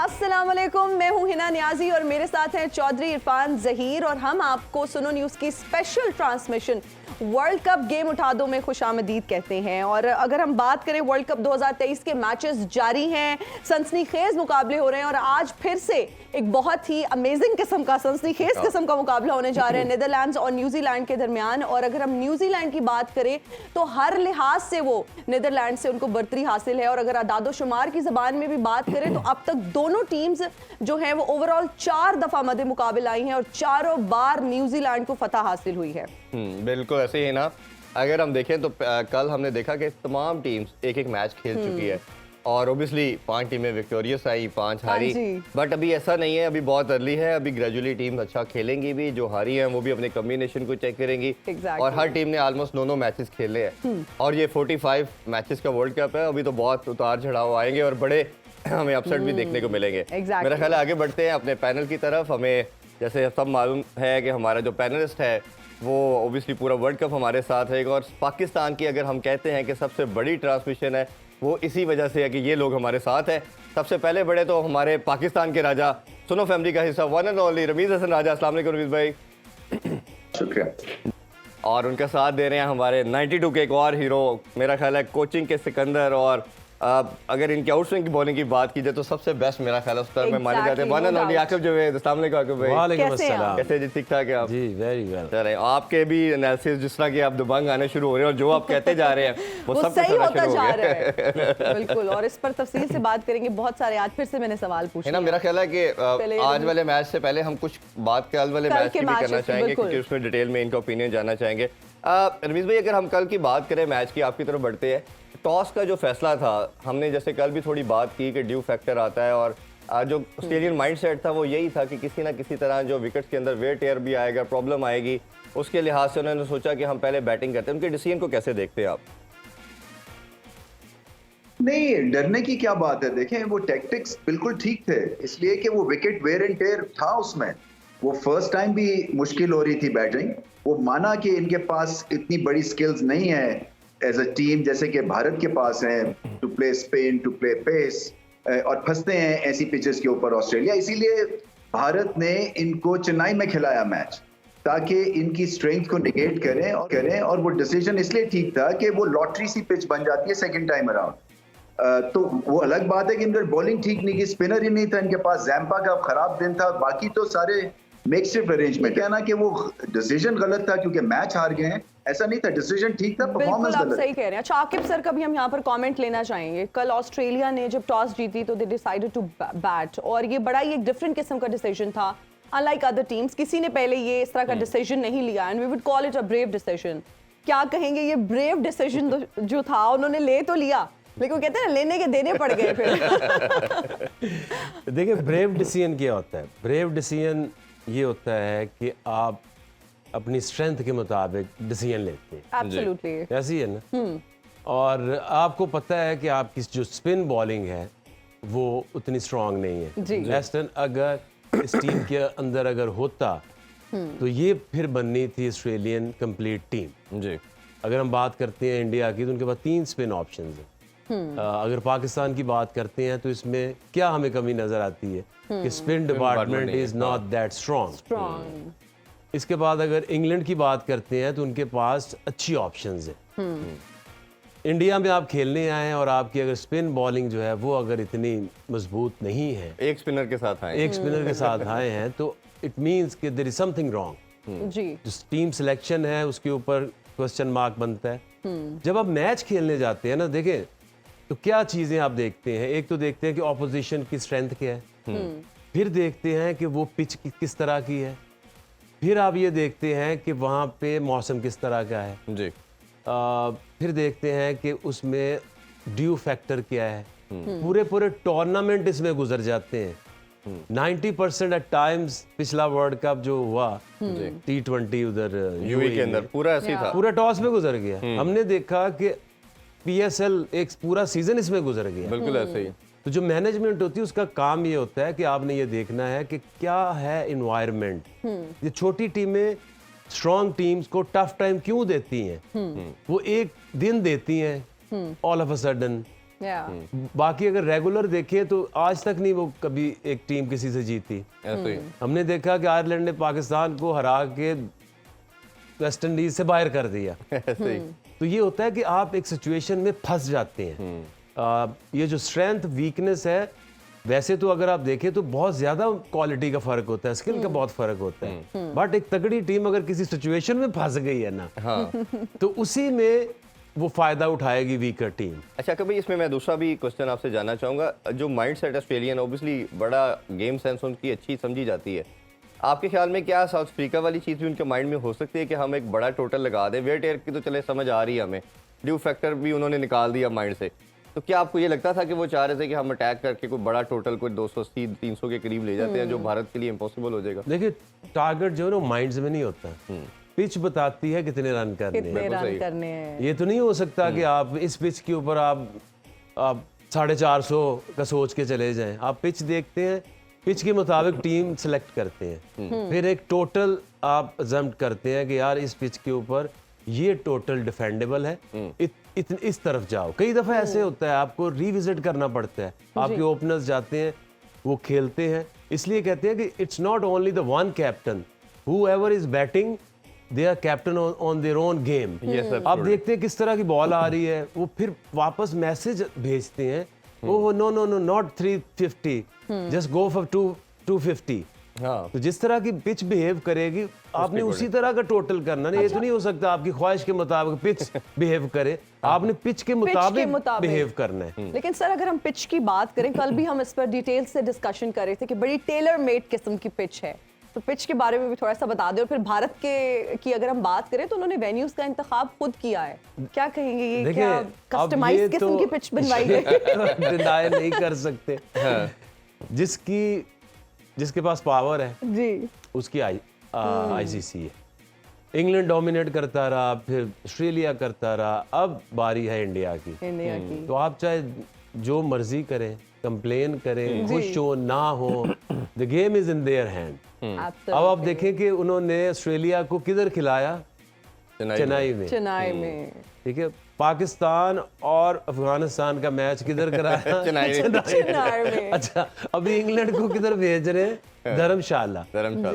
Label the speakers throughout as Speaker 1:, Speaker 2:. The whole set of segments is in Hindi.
Speaker 1: अस्सलाम वालेकुम, मैं हूं हिना नियाजी और मेरे साथ हैं चौधरी इरफान जहीर और हम आपको सुनो न्यूज़ की special transmission world cup game उठा दो में खुशामदीद कहते हैं। और अगर हम बात करें वर्ल्ड कप 2023 के मैचेस जारी हैं, सनसनीखेज मुकाबले हो रहे हैं और आज फिर से एक बहुत ही अमेजिंग किस्म का सनसनीखेज किस्म का मुकाबला होने जा रहा है नीदरलैंड्स और न्यूजीलैंड के दरमियान। और अगर हम न्यूजीलैंड की बात करें तो हर लिहाज से वो नीदरलैंड से उनको बर्तरी हासिल है। और अगर अदादो शुमार की जबान में भी बात करें तो अब तक दोनों टीम्स जो हैं वो ओवरऑल 4 दफा मध्य मुकाबले आई हैं और चारों बार न्यूजीलैंड को फतह हासिल हुई है।
Speaker 2: बिल्कुल ऐसे ही ना। अगर हम देखें तो कल हमने देखा कि तमाम टीम्स एक एक मैच खेल चुकी है और ओबियसली 5 टीमें विक्टोरियस आई, 5 हारी। बट अभी ऐसा नहीं है, अभी बहुत अर्ली है, अभी ग्रेजुअली टीम अच्छा खेलेंगी भी। जो हारी हैं वो भी अपने कॉम्बिनेशन को चेक करेंगी। और हर टीम ने ऑलमोस्ट 9 मैचेस खेले हैं और ये 45 मैचेस का वर्ल्ड कप है। अभी तो बहुत उतार चढ़ाव आएंगे और बड़े हमें अपसेट भी देखने को मिलेंगे। मेरा ख्याल है आगे बढ़ते हैं अपने पैनल की तरफ। हमें जैसे सब मालूम है कि हमारा जो पैनलिस्ट है वो ओबियसली पूरा वर्ल्ड कप हमारे साथ रहेगा। और पाकिस्तान की अगर हम कहते हैं कि सबसे बड़ी ट्रांसमिशन है वो इसी वजह से है कि ये लोग हमारे साथ हैं। सबसे पहले बड़े तो हमारे पाकिस्तान के राजा, सुनो फैमिली का हिस्सा, one and only Ramiz Hassan Raja. अस्सलाम वालेकुम रमीज भाई।
Speaker 3: शुक्रिया।
Speaker 2: और उनका साथ दे रहे हैं हमारे 92 के एक और हीरो, मेरा ख्याल है कोचिंग के सिकंदर। और अगर इनके आउटस्विंग की बॉलिंग की बात की जाए तो सबसे बेस्ट मेरा ख्याल है उस तरह में माने जाते हैं one and only Aqib Javed. अस्सलाम वालेकुम आकिब भाई।
Speaker 4: वालेकुम अस्सलाम।
Speaker 2: कैसे जी, ठीक ठाक है आप?
Speaker 4: जी वेरी वेल।
Speaker 2: चले आपके भी एनालिसिस जिस तरह की आप दबंग आने शुरू हो रहे हैं और जो आप कहते जा रहे हैं वो सब
Speaker 1: सही होता जा रहा है। बिल्कुल, और इस पर तफसील से बात करेंगे बहुत सारे। आज फिर से मैंने सवाल पूछे
Speaker 2: है ना। मेरा ख्याल है कि आज वाले मैच से पहले हम कुछ बात कल वाले मैच की भी करना चाहेंगे क्योंकि उसमें डिटेल में इनका ओपिनियन जानना चाहेंगे। रमीज भाई, अगर हम कल की बात करें मैच की, आपकी तरफ बढ़ते हैं, टॉस का जो फैसला था, हमने जैसे कल भी थोड़ी बात की कि ड्यू फैक्टर आता है और जो ऑस्ट्रेलियन माइंडसेट था वो यही था कि किसी ना किसी तरह जो विकेट्स के अंदर वेट एयर भी आएगा, प्रॉब्लम आएगी। उसके लिहाज से उन्होंने सोचा कि हम पहले बैटिंग करते हैं। उनके डिसीजन को कैसे देखते हैं आप?
Speaker 3: नहीं, डरने की क्या बात है। देखें, वो टैक्टिक्स बिल्कुल ठीक थे, इसलिए कि वो विकेट वेयर एंड टेयर था उसमें। वो फर्स्ट टाइम भी मुश्किल हो रही थी बैटिंग। वो माना कि इनके पास इतनी बड़ी स्किल्स नहीं है एज अ टीम जैसे कि भारत के पास है, to play spin, to play pace, और फंसते हैं ऐसी पिचेस के ऊपर ऑस्ट्रेलिया। इसीलिए भारत ने इनको चेन्नई में खिलाया मैच ताकि इनकी स्ट्रेंथ को निगेट करें और वो डिसीजन इसलिए ठीक था कि वो लॉटरी सी पिच बन जाती है सेकंड टाइम अराउंड। तो वो अलग बात है कि इनकी बॉलिंग ठीक नहीं की, स्पिनर ही नहीं था इनके पास, जैम्पा का खराब दिन था, बाकी तो सारे मेकशिफ्ट अरेंजमेंट। कहना कि वो डिसीजन गलत था क्योंकि मैच हार गए हैं, ऐसा नहीं था, डिसीजन ठीक था, परफॉर्मेंस गलत।
Speaker 1: आप सही कह रहे हैं। अच्छा आकिब सर का भी हम यहाँ पर कमेंट लेना चाहेंगे। कल ऑस्ट्रेलिया ने जब टॉस जीती तो दे डिसाइडेड टू बैट और ये बड़ा ही एक डिफरेंट किस्म का डिसीजन था। अनलाइक अदर टीम्स, किसी ने पहले ये इस तरह का डिसीजन नहीं लिया and we would call it a brave decision. क्या कहेंगे, ये ब्रेव डिसीजन जो था उन्होंने ले तो लिया लेकिन कहते हैं ना, लेने के देने पड़ गए फिर।
Speaker 4: देखिए, ब्रेव डिसीजन क्या होता है? ब्रेव डिसीजन ये होता है कि आप अपनी स्ट्रेंथ के मुताबिक डिसीजन लेते हैं।
Speaker 1: एब्सोल्युटली
Speaker 4: ऐसी है ना। और आपको पता है कि आपकी जो स्पिन बॉलिंग है वो उतनी स्ट्रांग नहीं है। वेस्टर्न अगर इस टीम के अंदर अगर होता तो ये फिर बननी थी ऑस्ट्रेलियन कंप्लीट टीम जी। अगर हम बात करते हैं इंडिया की तो उनके पास 3 स्पिन ऑप्शंस हैं। अगर पाकिस्तान की बात करते हैं तो इसमें क्या हमें कमी नजर आती है कि spin department is not that strong. इसके बाद अगर इंग्लैंड की बात करते हैं तो उनके पास अच्छी ऑप्शंस हैं। इंडिया में आप खेलने आए हैं और आपकी अगर स्पिन बॉलिंग जो है वो अगर इतनी मजबूत नहीं है,
Speaker 2: एक स्पिनर के साथ आए
Speaker 4: हैं तो इट मीन्स कि देयर इज समथिंग रॉन्ग जी। जो टीम सिलेक्शन है उसके ऊपर क्वेश्चन मार्क बनता है। जब आप मैच खेलने जाते हैं ना, देखें तो क्या चीजें आप देखते हैं। एक तो देखते हैं कि ऑपोजिशन की स्ट्रेंथ क्या है, फिर देखते हैं कि वो पिच किस तरह की है, फिर आप ये देखते हैं कि वहाँ पे मौसम किस तरह का है जी। फिर देखते हैं कि उसमें ड्यू फैक्टर क्या है। पूरे टूर्नामेंट इसमें गुजर जाते हैं। 90% एट टाइम्स पिछला वर्ल्ड कप जो हुआ T20 उधर
Speaker 2: यूएई के अंदर पूरा ऐसे था,
Speaker 4: पूरा टॉस में गुजर गया। हमने देखा कि PSL एक पूरा सीजन इसमें गुजर गया।
Speaker 2: बिल्कुल ऐसे ही।
Speaker 4: तो जो मैनेजमेंट होती है उसका काम ये होता है कि आपने ये देखना है कि क्या है एनवायरनमेंट। ये छोटी टीमें स्ट्रॉन्ग टीम्स को टफ टाइम क्यों देती हैं? वो एक दिन देती हैं ऑल ऑफ अ सडन बाकी अगर रेगुलर देखें तो आज तक नहीं वो कभी एक टीम किसी से जीती।
Speaker 2: ऐसे ही
Speaker 4: हमने देखा कि आयरलैंड ने पाकिस्तान को हरा के वेस्ट इंडीज से बाहर कर दिया।
Speaker 2: ऐसे ही
Speaker 4: तो ये होता है कि आप एक सिचुएशन में फंस जाते हैं। ये जो स्ट्रेंथ वीकनेस है, वैसे तो अगर आप देखें तो बहुत ज्यादा क्वालिटी का फर्क होता है, स्किल का बहुत फर्क होता है, बट एक तगड़ी टीम अगर किसी सिचुएशन में फंस गई है ना,
Speaker 2: हाँ
Speaker 4: तो उसी में वो फायदा उठाएगी वीकर टीम।
Speaker 2: अच्छा, कभी इसमें मैं दूसरा भी क्वेश्चन आपसे जानना चाहूँगा। जो माइंड सेट ऑस्ट्रेलियन, ऑब्वियसली बड़ा गेम सेंस उनकी अच्छी समझी जाती है। आपके ख्याल में क्या साउथ अफ्रीका वाली चीज़ भी उनके माइंड में हो सकती है कि हम एक बड़ा टोटल लगा दें? वेट एयर की तो चले समझ आ रही है हमें, ड्यू फैक्टर भी उन्होंने निकाल दिया माइंड से। तो क्या आपको ये लगता था कि वो चाह रहे थे कि हम अटैक करके कोई बड़ा टोटल कोई 280-300 के करीब ले जाते हैं, जो भारत के लिए इम्पॉसिबल हो जाएगा?
Speaker 4: देखिए, टारगेट जो है ना माइंड्स में नहीं होता, पिच बताती है कितने रन करने हैं।
Speaker 1: कितने रन करने हैं।
Speaker 4: ये तो नहीं हो सकता कि आप इस पिच के ऊपर आप 450 का सोच के चले जाएं। आप पिच देखते हैं, पिच के मुताबिक टीम सेलेक्ट करते हैं, फिर एक टोटल आप अजम्प्ट करते हैं कि यार इस पिच के ऊपर ये टोटल डिफेंडेबल है, इस तरफ जाओ। कई दफा ऐसे होता है, आपको रिविजिट करना पड़ता है। आपके ओपनर्स जाते हैं, वो खेलते हैं, इसलिए कहते हैं कि it's not only the one captain, whoever is batting they are captain on their own game. आप देखते हैं किस तरह की बॉल आ रही है, वो फिर वापस मैसेज भेजते हैं, oh no no no not 350, just go for 250।
Speaker 2: हाँ,
Speaker 4: तो जिस तरह की पिच बिहेव करेगी, आपने उसी तरह का टोटल करना नहीं। ये तो नहीं हो सकता आपकी ख्वाहिश के मुताबिक पिच बिहेव करे, आपने पिच के मुताबिक बिहेव करना है।
Speaker 1: लेकिन सर, अगर हम पिच की बात करें, कल भी हम इस पर डिटेल से डिस्कशन कर रहे थे कि बड़ी टेलर मेड किस्म की पिच है, तो पिच के बारे में भी थोड़ा सा बता दें। और फिर भारत के की अगर हम बात करें तो उन्होंने वेन्यूज का इंतखाब खुद किया है, क्या कहेंगे? ये क्या कस्टमाइज किस्म की पिच बनवाई है?
Speaker 4: डिनाई नहीं कर सकते। जिसके पास पावर है
Speaker 1: जी,
Speaker 4: उसकी आईसीसी है। इंग्लैंड डोमिनेट करता रहा, फिर ऑस्ट्रेलिया करता रहा, अब बारी है इंडिया की। तो आप चाहे जो मर्जी करें, कंप्लेन करें, खुश हो ना हो, the game is in their hand. अब आप देखें कि उन्होंने ऑस्ट्रेलिया को किधर खिलाया? चेन्नई में। ठीक है, पाकिस्तान और अफगानिस्तान का मैच किधर कराया?
Speaker 2: चेन्नई में।
Speaker 4: अच्छा, अभी इंग्लैंड को किधर भेज रहे हैं? धर्मशाला।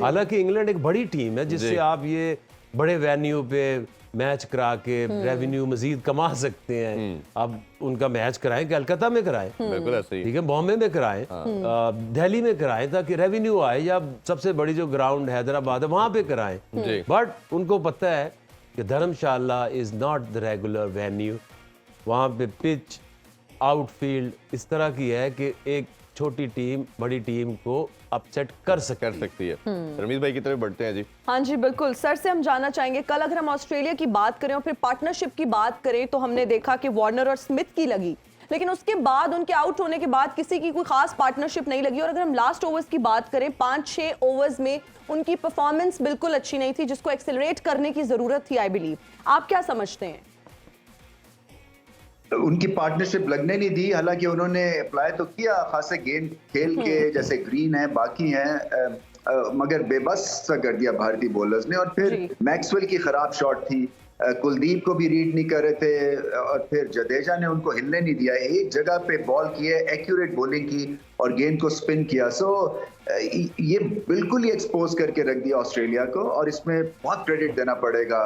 Speaker 4: हालांकि इंग्लैंड एक बड़ी टीम है, जिससे आप ये बड़े वेन्यू पे मैच करा के रेवेन्यू मजीद कमा सकते हैं। आप उनका मैच कराएं, कलकत्ता में कराएं,
Speaker 2: बिल्कुल ऐसे ही,
Speaker 4: ठीक है, बॉम्बे में कराएं, दिल्ली में कराएं, ताकि रेवेन्यू आए, या सबसे बड़ी जो ग्राउंड हैदराबाद है वहां पे कराएं। बट उनको पता है कि Dharamshala is not the regular venue. वहां पे पिच, आउटफील्ड इस तरह की है कि एक छोटी टीम बड़ी टीम को अपसेट कर सकती है।
Speaker 2: रमीज भाई की तरफ बढ़ते हैं जी।
Speaker 1: हाँ जी बिल्कुल, सर से हम जानना चाहेंगे, कल अगर हम ऑस्ट्रेलिया की बात करें और फिर पार्टनरशिप की बात करें, तो हमने देखा कि वार्नर और स्मिथ की लगी, लेकिन उसके बाद उनके आउट होने के बाद किसी की कोई खास पार्टनरशिप नहीं लगी। और अगर हम लास्ट ओवर्स की बात करें, 5-6 ओवर्स में उनकी परफॉर्मेंस बिल्कुल अच्छी नहीं थी, जिसको एक्सेलरेट करने की जरूरत थी, आई बिलीव। आप क्या समझते हैं?
Speaker 3: उनकी पार्टनरशिप लगने नहीं दी, हालांकि उन्होंने अप्लाई तो किया खासे गेंद खेल के, जैसे ग्रीन है, बाकी हैं, मगर बेबस सा कर दिया भारतीय बॉलर्स ने। और फिर मैक्सवेल की खराब शॉट थी, कुलदीप को भी रीड नहीं कर रहे थे, और फिर जडेजा ने उनको हिलने नहीं दिया, एक जगह पे बॉल की है, एक्यूरेट बॉलिंग की और गेंद को स्पिन किया। सो ये बिल्कुल ही एक्सपोज करके रख दिया ऑस्ट्रेलिया को, और इसमें बहुत क्रेडिट देना पड़ेगा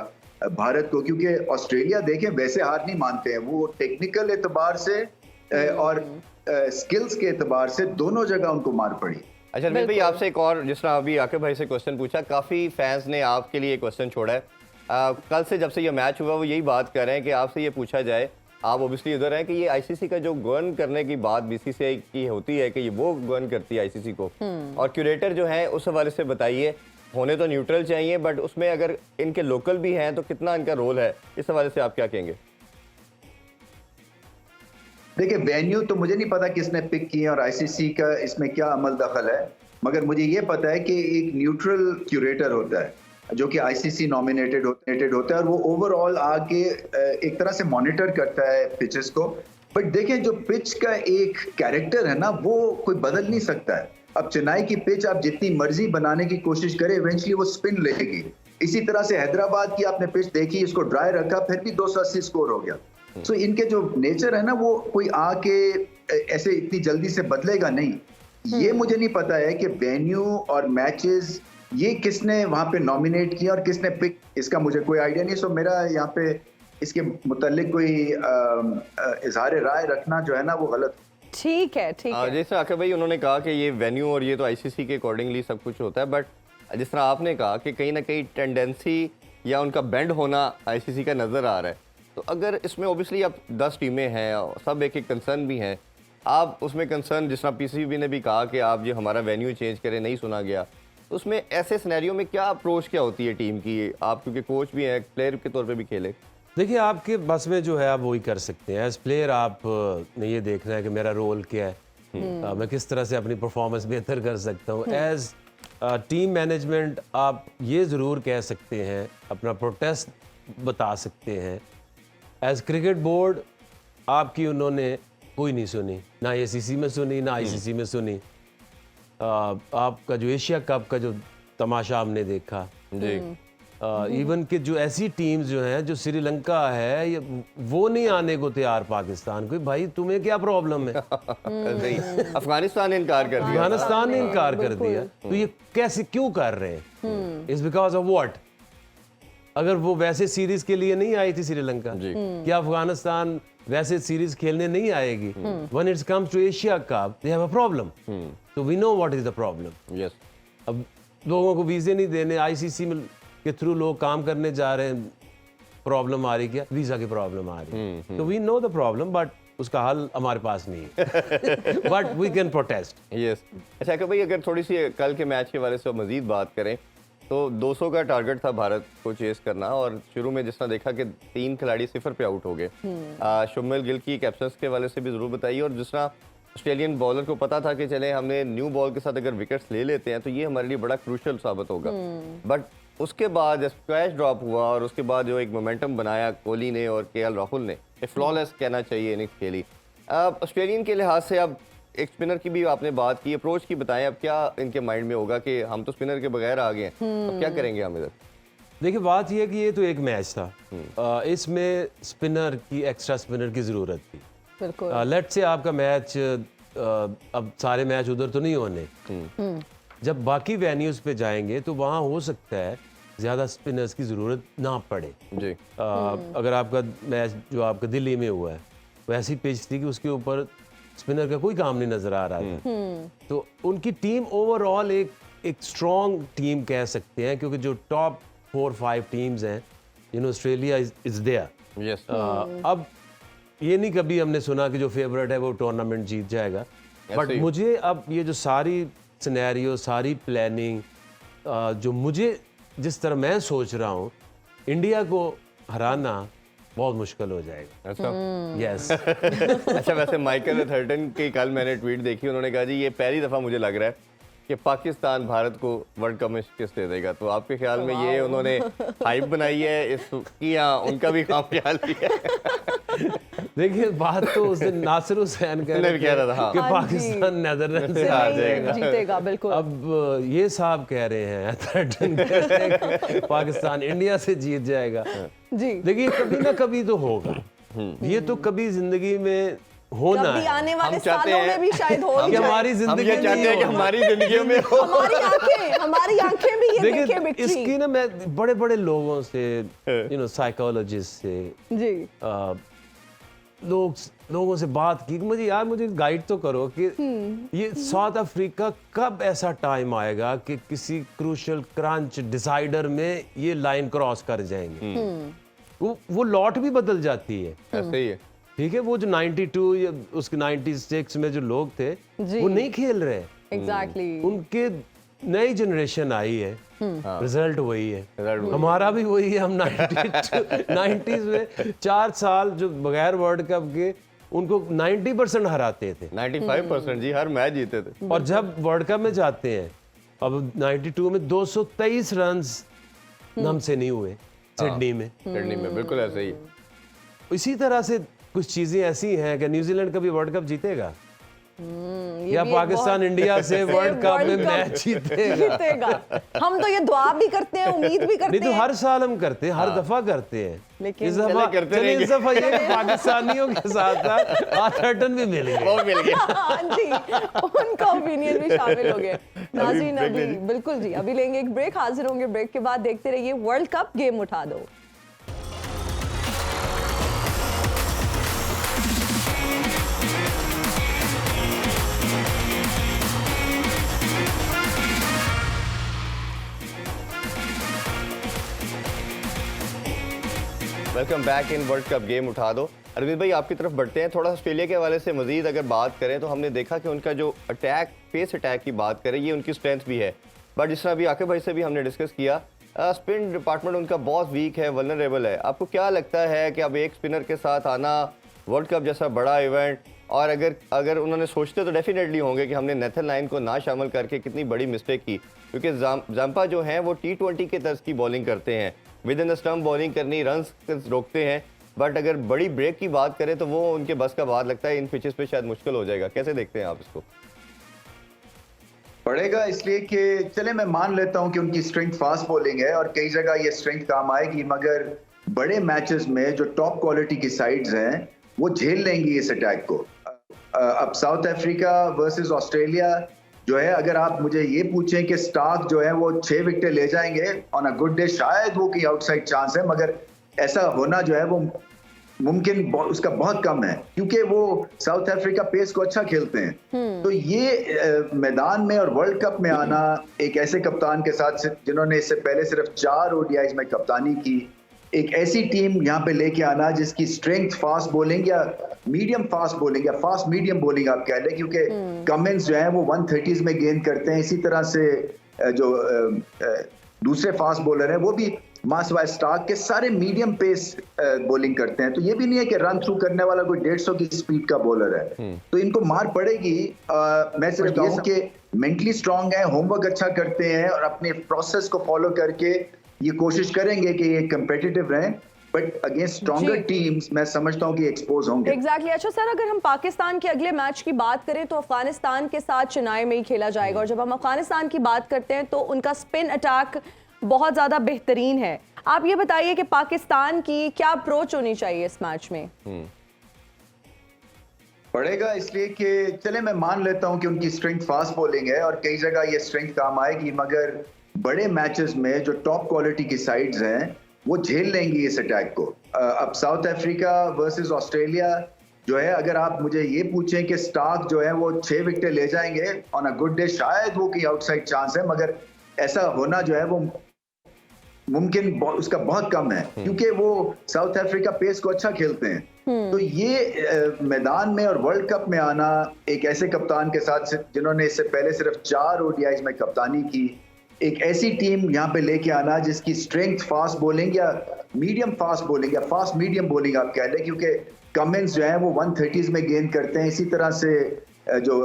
Speaker 3: भारत को, क्योंकि ऑस्ट्रेलिया देखें वैसे हार नहीं मानते हैं, वो टेक्निकल एतबार से और स्किल्स के एतबार से दोनों जगह उनको मार पड़ी।
Speaker 2: अच्छा रमीज भाई, आपसे एक और, जिस तरह अभी आकिब भाई से क्वेश्चन पूछा, काफी फैंस ने आपके लिए क्वेश्चन छोड़ा है। कल से जब से ये मैच हुआ, वो यही बात कर रहे हैं कि आपसे ये पूछा जाए, आप ओबियसली उधर हैं, कि ये आईसीसी का जो गवर्न करने की बात बीसीसीआई की होती है कि ये वो गवर्न करती है आईसीसी को, और क्यूरेटर जो है उस हवाले से बताइए, होने तो न्यूट्रल चाहिए, बट उसमें अगर इनके लोकल भी हैं तो कितना इनका रोल है, इस हवाले से आप क्या कहेंगे?
Speaker 3: देखिए, वेन्यू तो मुझे नहीं पता किसने पिक किए और आईसीसी का इसमें क्या अमल दखल है, मगर मुझे ये पता है कि एक न्यूट्रल क्यूरेटर होता है जो कि आईसीसी नॉमिनेटेड होता है, और वो ओवरऑल आके एक तरह से मॉनिटर करता है पिचेस को। बट देखें, जो पिच का एक कैरेक्टर है ना, वो कोई बदल नहीं सकता है। अब चेन्नई की पिच आप जितनी मर्जी बनाने की कोशिश करें, इवेंचुअली वो स्पिन लेगी। इसी तरह से हैदराबाद की आपने पिच देखी, इसको ड्राई रखा, फिर भी 280 स्कोर हो गया। सो इनके जो नेचर है ना, वो कोई आके ऐसे इतनी जल्दी से बदलेगा नहीं। ये मुझे नहीं पता है कि वेन्यू और मैचेस ये किसने वहां पे नॉमिनेट किया और किसने पिक, इसका मुझे कोई आइडिया नहीं। सो मेरा यहाँ पे इसके मुतालिक कोई इजहार राय रखना जो है ना वो गलत।
Speaker 1: ठीक है, ठीक है।
Speaker 2: जैसे आके भाई उन्होंने कहा कि ये वेन्यू और ये तो आईसीसी के अकॉर्डिंगली सब कुछ होता है, बट जिस तरह आपने कहा कि कहीं ना कहीं टेंडेंसी या उनका बेंड होना आईसीसी का नज़र आ रहा है, तो अगर इसमें ओबियसली अब 10 टीमें हैं और सब एक एक कंसर्न भी हैं, आप उसमें कंसर्न जिस तरह पीसीबी ने भी कहा कि आप जो हमारा वेन्यू चेंज करें नहीं सुना गया, तो उसमें ऐसे सिनेरियो में क्या अप्रोच क्या होती है टीम की? आप क्योंकि कोच भी हैं, प्लेयर के तौर पे भी खेले।
Speaker 4: देखिए, आपके बस में जो है आप वही कर सकते हैं। एज प्लेयर आप ने ये देखना है कि मेरा रोल क्या है, मैं किस तरह से अपनी परफॉर्मेंस बेहतर कर सकता हूँ। एज टीम मैनेजमेंट आप ये ज़रूर कह सकते हैं, अपना प्रोटेस्ट बता सकते हैं। एज क्रिकेट बोर्ड आपकी उन्होंने कोई नहीं सुनी, ना एसीसी में सुनी, ना आईसीसी में सुनी। आपका जो एशिया कप का जो तमाशा हमने देखा
Speaker 2: जी,
Speaker 4: इवन कि जो ऐसी टीम्स जो हैं, जो श्रीलंका है, वो नहीं आने को तैयार पाकिस्तान को। भाई तुम्हें क्या प्रॉब्लम है?
Speaker 2: सही। अफगानिस्तान ने इनकार कर दिया,
Speaker 4: अफगानिस्तान ने इनकार कर दिया, तो ये कैसे क्यों कर रहे हैं? It's because of what? अगर वो वैसे सीरीज के लिए नहीं आई थी श्रीलंका, क्या अफगानिस्तान वैसे सीरीज खेलने नहीं आएगी? When it comes to Asia cup they have a problem, तो we know what is the problem.
Speaker 2: Yes,
Speaker 4: अब लोगों को वीजे नहीं देने, आईसीसी में के थ्रू लोग काम करने जा रहे हैं, प्रॉब्लम आ रही, क्या वीजा की प्रॉब्लम आ रही है? तो we know the problem, but उसका हल हमारे पास नहीं है। But we can protest.
Speaker 2: Yes. अच्छा कि भाई अगर थोड़ी सी कल के मैच के बारे से मजीद बात करें, तो 200 का टारगेट था भारत को चेस करना, और शुरू में जिस तरह देखा कि 3 खिलाड़ी 0 पे आउट हो गए। शुभमन गिल की कैप्टन्स के वाले से भी जरूर बताइए, और जिस तरह ऑस्ट्रेलियन बॉलर को पता था कि चले हमने न्यू बॉल के साथ अगर विकेट्स ले लेते हैं तो ये हमारे लिए बड़ा क्रूशियल साबित होगा, बट उसके बाद जब स्क्वैश ड्रॉप हुआ और उसके बाद जो एक मोमेंटम बनाया कोहली ने और केएल राहुल ने, फ्लॉलेस कहना चाहिए इनिंग्स खेली। अब ऑस्ट्रेलियन के लिहाज से अब एक स्पिनर की भी आपने बात की, अप्रोच की बताएं, अब क्या इनके माइंड में होगा कि हम तो स्पिनर के बगैर आ गए हैं, अब क्या करेंगे हम इधर?
Speaker 4: देखिए, बात यह है कि ये तो एक मैच था, इसमें स्पिनर की, एक्स्ट्रा स्पिनर की ज़रूरत थी।
Speaker 1: बिल्कुल।
Speaker 4: लेट्स से आपका मैच, अब सारे मैच उधर तो नहीं होने, जब बाकी वेन्यूज पे जाएंगे तो वहाँ हो सकता है ज़्यादा स्पिनर्स की ज़रूरत ना पड़े
Speaker 2: जी।
Speaker 4: अगर आपका मैच जो आपका दिल्ली में हुआ है वैसी पिच थी कि उसके ऊपर स्पिनर का कोई काम नहीं नज़र आ रहा था, तो उनकी टीम ओवरऑल एक स्ट्रॉन्ग टीम कह सकते हैं, क्योंकि जो टॉप 4-5 टीम्स हैं, ऑस्ट्रेलिया इज देयर।
Speaker 2: यस।
Speaker 4: अब ये नहीं कभी हमने सुना कि जो फेवरेट है वो टूर्नामेंट जीत जाएगा, बट मुझे अब ये जो सारी सिनेरियो, सारी प्लानिंग, जो मुझे जिस तरह मैं सोच रहा हूँ, इंडिया को हराना बहुत मुश्किल हो जाएगा।
Speaker 2: अच्छा।
Speaker 4: यस।
Speaker 2: अच्छा, वैसे माइकल एथर्टन की कल मैंने ट्वीट देखी, उन्होंने कहा जी ये पहली दफ़ा मुझे लग रहा है कि पाकिस्तान भारत को वर्ल्ड कप में शिकस्त दे देगा, तो आपके ख्याल में ये उन्होंने हाइप बनाई है इसकी या उनका भी काम ख्याल किया है?
Speaker 4: देखिए, बात तो उस दिन नासिर हुसैन कह रहे थे कि पाकिस्तान नेदरलैंड से आ जाएगा,
Speaker 1: जीतेगा। बिल्कुल।
Speaker 4: अब ये साहब कह रहे हैं, एथर्टन कह रहे हैं कि पाकिस्तान इंडिया से जीत जाएगा।
Speaker 1: जी।
Speaker 4: देखिए, कभी ना कभी तो होगा, ये तो कभी जिंदगी में होना है।
Speaker 1: आने वाले सालों में भी शायद हो जाए।
Speaker 4: हमारी जिंदगी
Speaker 2: ये चाहते हैं कि हमारी जिंदगी में हो।
Speaker 1: हमारी आंखें भी ये देखें बिट्टी।
Speaker 4: इसकी ना मैं बड़े बड़े लोगों से, साइकोलॉजिस्ट से
Speaker 1: जी,
Speaker 4: लोगों से बात की, मुझे गाइड तो करो कि ये साउथ अफ्रीका कब ऐसा टाइम आएगा कि किसी क्रूशियल क्रंच डिसाइडर में ये लाइन क्रॉस कर जाएंगे। वो लॉट भी बदल जाती है।
Speaker 2: ऐसे ही है।
Speaker 4: ठीक है, वो जो 92 या उसके 96 में जो लोग थे वो नहीं खेल रहे।
Speaker 1: एग्जैक्टली।
Speaker 4: उनके नई जनरेशन आई है, रिजल्ट वही है, हमारा भी वही है। हम 90s में 4 साल जो बगैर वर्ल्ड कप के उनको 90% हराते थे,
Speaker 2: 95% जी, हर मैच जीते थे।
Speaker 4: और जब वर्ल्ड कप में जाते हैं, अब 92 में 223 रन हमसे नहीं हुए सिडनी में।
Speaker 2: बिल्कुल ऐसे ही है।
Speaker 4: इसी तरह से कुछ चीज़ें ऐसी हैं कि न्यूजीलैंड कभी वर्ल्ड कप जीतेगा? या पाकिस्तान इंडिया से वर्ल्ड कप में मैच
Speaker 1: जीतेगा। हम तो ये दुआ भी करते हैं, उम्मीद भी करते
Speaker 4: नहीं तो
Speaker 1: हैं।
Speaker 4: हर साल हम करते हैं, हर दफा करते हैं,
Speaker 1: लेकिन
Speaker 4: इस दफा इस दफा ये कि पाकिस्तानियों के साथ साथ आर्थरटन भी मिल गए।
Speaker 2: वो मिल गया।
Speaker 1: हाँ जी, उनका ओपिनियन भी शामिल हो गया। नाज़रीन अभी बिल्कुल जी, अभी लेंगे एक ब्रेक, हाजिर होंगे ब्रेक के बाद। देखते रहिए वर्ल्ड कप गेम उठा दो।
Speaker 2: Welcome back in world cup game उठा दो। अरविंद भाई आपकी तरफ बढ़ते हैं, थोड़ा ऑस्ट्रेलिया के हवाले से मजीद अगर बात करें तो हमने देखा कि उनका जो अटैक, पेस अटैक की बात करें, ये उनकी स्ट्रेंथ भी है। बट जिस तरह अभी आकिब भाई से भी हमने डिस्कस किया, स्पिन डिपार्टमेंट उनका बहुत वीक है, वल्नरेबल है। आपको क्या लगता है कि अब एक स्पिनर के साथ आना, वर्ल्ड कप जैसा बड़ा इवेंट, और अगर उन्होंने सोचते तो डेफिनेटली होंगे कि हमने नेथन लाइन को ना शामिल करके कितनी बड़ी मिस्टेक की, क्योंकि जाम्पा जो हैं वो T20 के तर्ज की बॉलिंग करते हैं, with in the stump bowling करनी, रन्स रोकते हैं। बट अगर बड़ी ब्रेक की बात करें तो वो उनके बस का बात लगता है, इन पिचेस पे शायद मुश्किल हो जाएगा। कैसे देखते हैं आप इसको?
Speaker 3: पड़ेगा इसलिए कि चले मैं मान लेता हूं कि उनकी स्ट्रेंथ फास्ट बॉलिंग है और कई जगह ये स्ट्रेंथ काम आएगी, मगर बड़े मैचेस में जो टॉप क्वालिटी की साइड्स हैं वो झेल लेंगी इस अटैक को। अब साउथ अफ्रीका वर्सेस ऑस्ट्रेलिया जो है, अगर आप मुझे ये पूछें कि स्टार्क जो है वो 6 विकेट ले जाएंगे ऑन अ गुड डे, शायद वो की आउटसाइड चांस है, मगर ऐसा होना जो है वो मुमकिन उसका बहुत कम है, क्योंकि वो साउथ अफ्रीका पेस को अच्छा खेलते हैं। तो ये मैदान में और वर्ल्ड कप में आना एक ऐसे कप्तान के साथ जिन्होंने इससे पहले सिर्फ 4 ODIs में कप्तानी की, एक ऐसी टीम यहाँ पे लेके आना जिसकी स्ट्रेंथ फास्ट बॉलिंग या मीडियम फास्ट बॉलिंग या फास्ट मीडियम बॉलिंग आप कह लें, क्योंकि कमिंस जो है वो 130s में गेंद करते हैं। इसी तरह से जो दूसरे फास्ट बॉलर हैं वो भी मार्शल स्टार्क के सारे मीडियम पेस बॉलिंग करते हैं। तो ये भी नहीं है कि रन थ्रू करने वाला कोई 150 की स्पीड का बॉलर है, तो इनको मार पड़ेगी। मैं सिर्फ ये कि मेंटली स्ट्रांग है, होमवर्क अच्छा करते हैं और अपने प्रोसेस को फॉलो करके ये कोशिश करेंगे कि ये कंपेटिटिव रहें, बट अगेंस्ट स्ट्रॉन्गर टीम्स मैं समझता हूं कि एक्सपोज होंगे।
Speaker 1: एग्जैक्टली। अच्छा सर, अगर हम पाकिस्तान के अगले मैच की बात करें तो अफगानिस्तान के साथ चेन्नई में ही खेला जाएगा, और जब हम अफगानिस्तान की बात करते हैं तो उनका स्पिन अटैक बहुत ज्यादा बेहतरीन है। आप ये बताइए कि पाकिस्तान की क्या अप्रोच होनी चाहिए इस मैच में?
Speaker 3: पड़ेगा इसलिए कि चले मैं मान लेता हूं कि उनकी स्ट्रेंथ फास्ट बॉलिंग है और कई जगह ये स्ट्रेंथ काम आएगी, मगर बड़े मैचेस में जो टॉप क्वालिटी की साइड्स हैं वो झेल लेंगी इस अटैक को। अब साउथ अफ्रीका वर्सेस ऑस्ट्रेलिया जो है, अगर आप मुझे ये पूछें कि स्टार्क जो है वो 6 विकेट ले जाएंगे ऑन अ गुड डे, शायद वो की आउटसाइड चांस है, मगर ऐसा होना जो है वो मुमकिन उसका बहुत कम है, क्योंकि वो साउथ अफ्रीका पेस को अच्छा खेलते हैं। तो ये मैदान में और वर्ल्ड कप में आना एक ऐसे कप्तान के साथ जिन्होंने इससे पहले सिर्फ 4 ODIs में कप्तानी की, एक ऐसी टीम यहाँ पे लेके आना जिसकी स्ट्रेंथ फास्ट बॉलिंग या मीडियम फास्ट बॉलिंग या फास्ट मीडियम बॉलिंग आप कह लें, क्योंकि कमिंस जो है वो 130s में गेंद करते हैं। इसी तरह से जो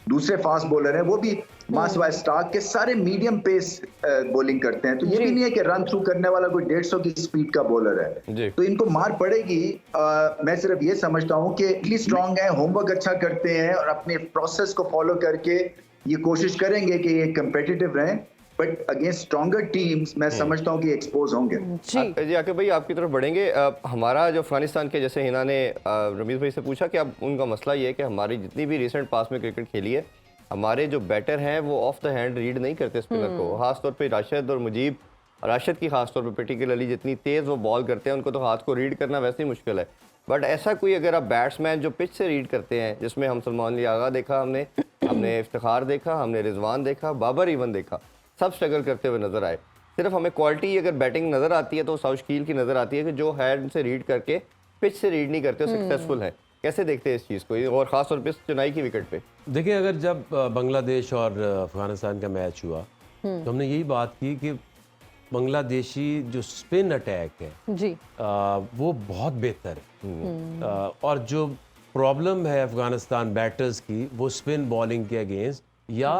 Speaker 3: दूसरे फास्ट बॉलर हैं वो भी मार्शल स्टार्क के सारे मीडियम पेस बॉलिंग करते हैं। तो ये भी नहीं है कि रन थ्रू करने वाला कोई 150 की स्पीड का बॉलर है, तो इनको मार पड़ेगी। मैं सिर्फ ये समझता हूँ कि इतनी स्ट्रांग है, होमवर्क अच्छा करते हैं और अपने प्रोसेस को फॉलो करके ये कोशिश करेंगे कि ये कंपेटिटिव रहें, बट अगेंस्ट स्ट्रॉन्गर टीम्स मैं समझता हूँ कि एक्सपोज होंगे।
Speaker 2: जी आके भाई आपकी तरफ बढ़ेंगे। हमारा जो अफगानिस्तान के, जैसे हिना ने रमीज भाई से पूछा कि अब उनका मसला ये है कि हमारी जितनी भी रिसेंट पास में क्रिकेट खेली है, हमारे जो बैटर हैं वो ऑफ द हैंड रीड नहीं करते स्पिनर को, खासतौर पे राशिद और मुजीब। राशिद की खासतौर पे पर्टिकुलरली जितनी तेज़ वो बॉल करते हैं, उनको तो हाथ को रीड करना वैसे ही मुश्किल है। बट ऐसा कोई अगर आप बैट्समैन जो पिच से रीड करते हैं, जिसमें हम सलमान अली आगा देखा, हमने इफ्तिखार देखा, हमने रिजवान देखा, बाबर इवन देखा, सब स्ट्रगल करते हुए नजर आए। सिर्फ हमें क्वालिटी अगर बैटिंग नजर आती है तो साउशकील की नजर आती है कि जो हैंड से रीड करके पिच से रीड नहीं करते, सक्सेसफुल है। कैसे देखते हैं इस चीज़ को, और ख़ास तौर पे चेन्नई की विकेट पे?
Speaker 4: देखिए, अगर जब बांग्लादेश और अफगानिस्तान का मैच हुआ तो हमने यही बात की कि बांग्लादेशी जो स्पिन अटैक है
Speaker 1: जी
Speaker 4: वो बहुत बेहतर है, और जो प्रॉब्लम है अफगानिस्तान बैटर्स की वो स्पिन बॉलिंग के अगेंस्ट या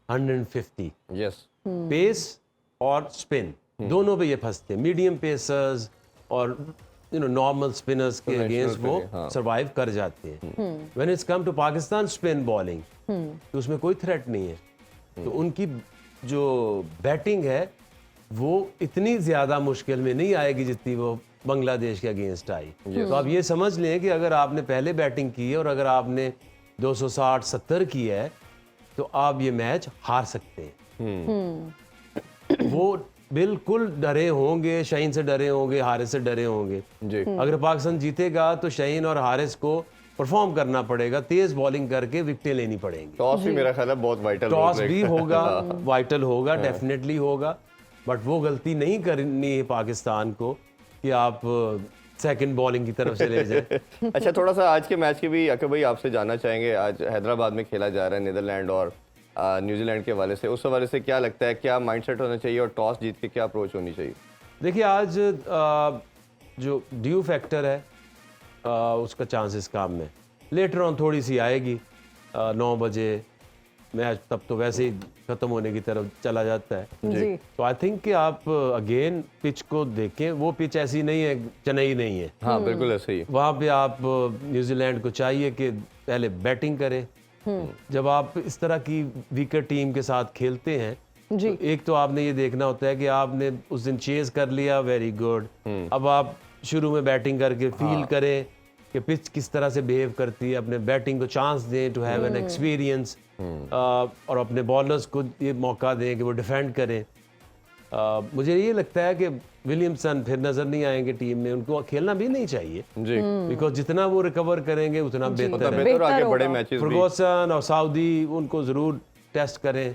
Speaker 4: 150
Speaker 2: यस
Speaker 4: पेस और स्पिन दोनों पे ये फंसते हैं। मीडियम पेसर्स और नॉर्मल स्पिनर्स के अगेंस्ट वो
Speaker 2: हाँ।
Speaker 4: सरवाइव कर जाते हैं। When it's come to Pakistan spin bowling तो उसमें कोई थ्रेट नहीं है। तो उनकी जो बैटिंग है वो इतनी ज़्यादा मुश्किल में नहीं आएगी जितनी वो बांग्लादेश के अगेंस्ट आई। तो आप ये समझ लें कि अगर आपने पहले बैटिंग की है और अगर आपने 260-70 की है तो आप ये मैच हार सकते हैं। वो बिल्कुल डरे होंगे, शाहीन से डरे होंगे, हारिस से डरे होंगे
Speaker 2: जी।
Speaker 4: अगर पाकिस्तान जीतेगा तो शाहीन और हारिस को परफॉर्म करना पड़ेगा, तेज बॉलिंग करके विकेटें लेनी पड़ेंगी।
Speaker 2: टॉस भी मेरा ख्याल है बहुत वाइटल
Speaker 4: टॉस भी होगा, वाइटल होगा, डेफिनेटली होगा, बट वो गलती नहीं करनी है पाकिस्तान को कि आप सेकंड बॉलिंग की तरफ से ले जाए।
Speaker 2: अच्छा, थोड़ा सा आज के मैच की भी अकबर भाई आपसे जानना चाहेंगे। आज हैदराबाद में खेला जा रहा है नीदरलैंड और न्यूजीलैंड के हवाले से, उस हवाले से क्या लगता है, क्या माइंडसेट होना चाहिए और टॉस जीत के क्या अप्रोच होनी चाहिए?
Speaker 4: देखिए आज जो ड्यू फैक्टर है उसका चांसेस कम है, लेटर ऑन थोड़ी सी आएगी। 9 बजे मैच तब तो वैसे ही खत्म होने की तरफ चला जाता है
Speaker 1: जी।
Speaker 4: तो आई थिंक कि आप अगेन पिच को देखें, वो पिच ऐसी नहीं है, चेन्नई नहीं है।
Speaker 2: हाँ बिल्कुल ऐसे ही।
Speaker 4: वहाँ पे आप न्यूजीलैंड को चाहिए कि पहले बैटिंग करें। जब आप इस तरह की वीकर टीम के साथ खेलते हैं
Speaker 1: जी।
Speaker 4: तो एक तो आपने ये देखना होता है कि आपने उस दिन चेज कर लिया, वेरी गुड। अब आप शुरू में बैटिंग करके फील करें कि पिच किस तरह से बिहेव करती है, अपने बैटिंग को चांस दें टू हैव एन एक्सपीरियंस, और अपने बॉलर्स को ये मौका दें कि वो डिफेंड करें। मुझे ये लगता है कि विलियमसन फिर नजर नहीं आएंगे टीम में, उनको खेलना भी नहीं चाहिए
Speaker 2: जी।
Speaker 4: बिकॉज जितना वो रिकवर करेंगे उतना बेहतर है।
Speaker 2: बेहतर आगे
Speaker 1: होगा।
Speaker 2: बड़े मैचेस भी।
Speaker 4: फर्गूसन और सऊदी उनको जरूर टेस्ट करें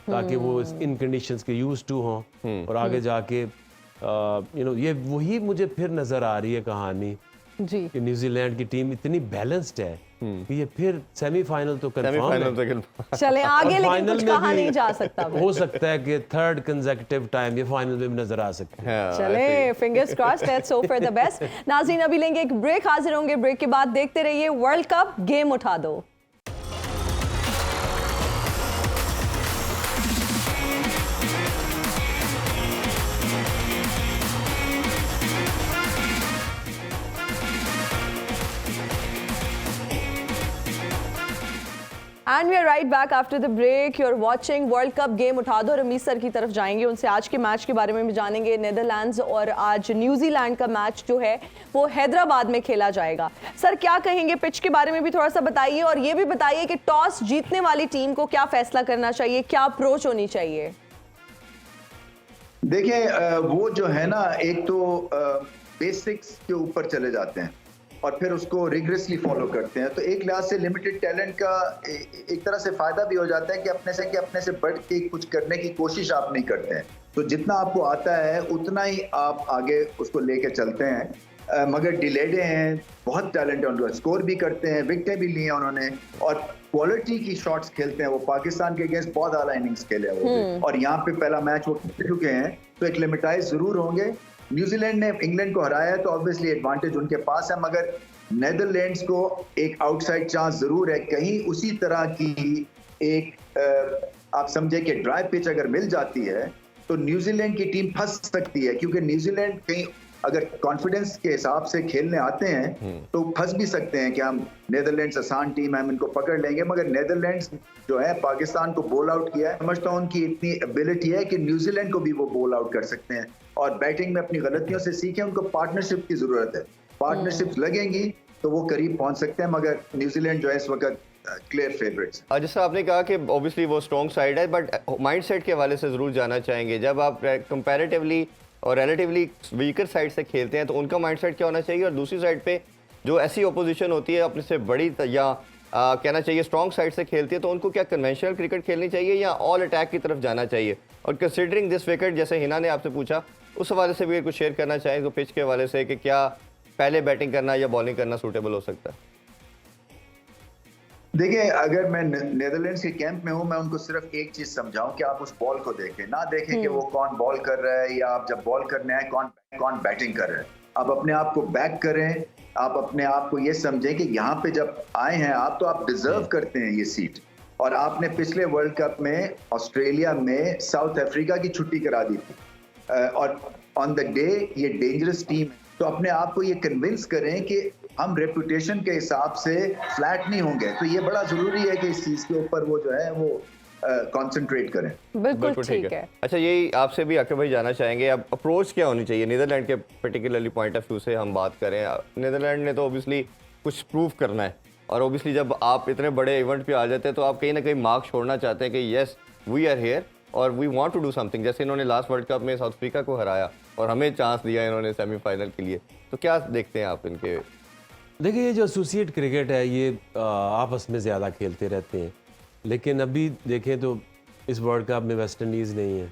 Speaker 4: ताकि वो इन कंडीशंस के यूज टू हों और आगे जाके ये वही मुझे फिर नजर आ रही है कहानी
Speaker 1: जी।
Speaker 4: कि न्यूजीलैंड की टीम इतनी बैलेंस्ड है कि ये फिर सेमीफाइनल तो कंफर्म
Speaker 2: सेमीफाइनल
Speaker 4: है।
Speaker 2: तक
Speaker 1: चले आगे, लेकिन
Speaker 4: फाइनल
Speaker 1: कुछ
Speaker 4: में
Speaker 1: कहा
Speaker 4: भी
Speaker 1: नहीं जा सकता।
Speaker 4: हो सकता है कि थर्ड कंसेक्यूटिव टाइम ये फाइनल में भी नजर आ सकती है।
Speaker 2: हाँ,
Speaker 1: चले fingers crossed, let's hope for the best. नाज़रीन अभी लेंगे एक ब्रेक, हाजिर होंगे ब्रेक के बाद। देखते रहिए वर्ल्ड कप गेम उठा दो। And we are right back after the break. You are watching world cup game उठा दो। रमीज सर की तरफ जाएंगे, उनसे आज के मैच के बारे में भी जानेंगे। नीदरलैंड्स और आज न्यूजीलैंड का मैच जो है वो हैदराबाद में खेला जाएगा। सर क्या कहेंगे, पिच के बारे में भी थोड़ा सा बताइए और ये भी बताइए कि टॉस जीतने वाली टीम को क्या फैसला करना चाहिए, क्या अप्रोच होनी चाहिए?
Speaker 3: देखिए वो जो है ना, एक तो बेसिक्स के ऊपर चले जाते हैं और फिर उसको रिग्रेसली फॉलो करते हैं। तो एक लिहाज से लिमिटेड टैलेंट का एक तरह से फायदा भी हो जाता है कि अपने से बढ़ के कुछ करने की कोशिश आप नहीं करते हैं। तो जितना आपको आता है उतना ही आप आगे उसको लेके चलते हैं। मगर डिलेडे हैं, बहुत टैलेंट है उनका, स्कोर भी करते हैं, विकेटें भी ली हैं उन्होंने और क्वालिटी की शॉट्स खेलते हैं। वो पाकिस्तान के अगेंस्ट बहुत आला इनिंग्स खेले हैं वो और यहाँ पे पहला मैच वो खेल चुके हैं, तो एक लिमिटाइज जरूर होंगे। न्यूजीलैंड ने इंग्लैंड को हराया है तो ऑब्वियसली एडवांटेज उनके पास है, मगर नेदरलैंड्स को एक आउटसाइड चांस जरूर है। कहीं उसी तरह की एक आप समझे कि ड्राई पिच अगर मिल जाती है तो न्यूजीलैंड की टीम फंस सकती है, क्योंकि न्यूजीलैंड कहीं अगर कॉन्फिडेंस के हिसाब से खेलने आते हैं तो फंस भी सकते हैं कि हम नीदरलैंड्स आसान टीम है, हम इनको पकड़ लेंगे। मगर नीदरलैंड्स जो है पाकिस्तान को बोल आउट किया है, समझता हूं उनकी इतनी एबिलिटी है कि न्यूजीलैंड को भी वो बोल आउट कर सकते हैं और बैटिंग में अपनी गलतियों से सीखें। उनको पार्टनरशिप की जरूरत है, पार्टनरशिप लगेंगी तो वो करीब पहुंच सकते हैं। मगर न्यूजीलैंड जो है इस वक्त क्लियर फेवरेट्स।
Speaker 2: जैसा आपने कहा कि ऑब्वियसली वो स्ट्रॉन्ग साइड है, बट माइंडसेट के हवाले से जरूर जाना चाहेंगे। जब आप कंपैरेटिवली और रिलेटिवली वीकर साइड से खेलते हैं तो उनका माइंडसेट क्या होना चाहिए, और दूसरी साइड पे जो ऐसी ओपोजिशन होती है अपने से बड़ी या कहना चाहिए स्ट्रॉन्ग साइड से खेलती है, तो उनको क्या कन्वेंशनल क्रिकेट खेलनी चाहिए या ऑल अटैक की तरफ जाना चाहिए? और कंसिडरिंग दिस विकेट, जैसे हिना ने आपसे पूछा, उस हवाले से भी कुछ शेयर करना चाहें तो पिच के हवाले से कि क्या पहले बैटिंग करना या बॉलिंग करना सूटेबल हो सकता है?
Speaker 3: देखिए, अगर मैं नीदरलैंड्स के कैंप में हूं, मैं उनको सिर्फ एक चीज समझाऊं कि आप उस बॉल को देखें, ना देखें कि वो कौन बॉल कर रहा है या आप जब बॉल करने आए कौन बैटिंग कर रहा है। आप अपने आप को बैक करें, आप अपने आप को ये समझें कि यहाँ पे जब आए हैं आप तो आप डिजर्व करते हैं ये सीट। और आपने पिछले वर्ल्ड कप में ऑस्ट्रेलिया में साउथ अफ्रीका की छुट्टी करा दी थी और ऑन द डे ये डेंजरस टीम है तो अपने आप को ये कन्विंस करें कि हम रेपुटेशन के हिसाब से फ्लैट नहीं होंगे। तो ये बड़ा जरूरी है कि इस चीज के ऊपर वो जो है वो कंसंट्रेट करें।
Speaker 1: बिल्कुल ठीक है।
Speaker 2: अच्छा, यही आपसे भी अकबर भाई जानना चाहेंगे, अब अप्रोच क्या होनी चाहिए नीदरलैंड के पर्टिकुलरली पॉइंट ऑफ व्यू से हम बात करें। नीदरलैंड ने तो ऑब्वियसली कुछ प्रूव करना है, और ऑब्वियसली जब आप इतने बड़े इवेंट पे आ जाते हैं तो आप कहीं ना कहीं मार्क छोड़ना चाहते हैं कि यस वी आर हियर और we want to do something. जैसे इन्होंने लास्ट वर्ल्ड कप में साउथ अफ्रीका को हराया और हमें चांस दिया इन्होंने सेमीफाइनल के लिए, तो क्या देखते हैं आप इनके?
Speaker 4: देखिए, ये जो एसोसिएट क्रिकेट है ये आपस में ज़्यादा खेलते रहते हैं, लेकिन अभी देखें तो इस वर्ल्ड कप में वेस्ट इंडीज़ नहीं है,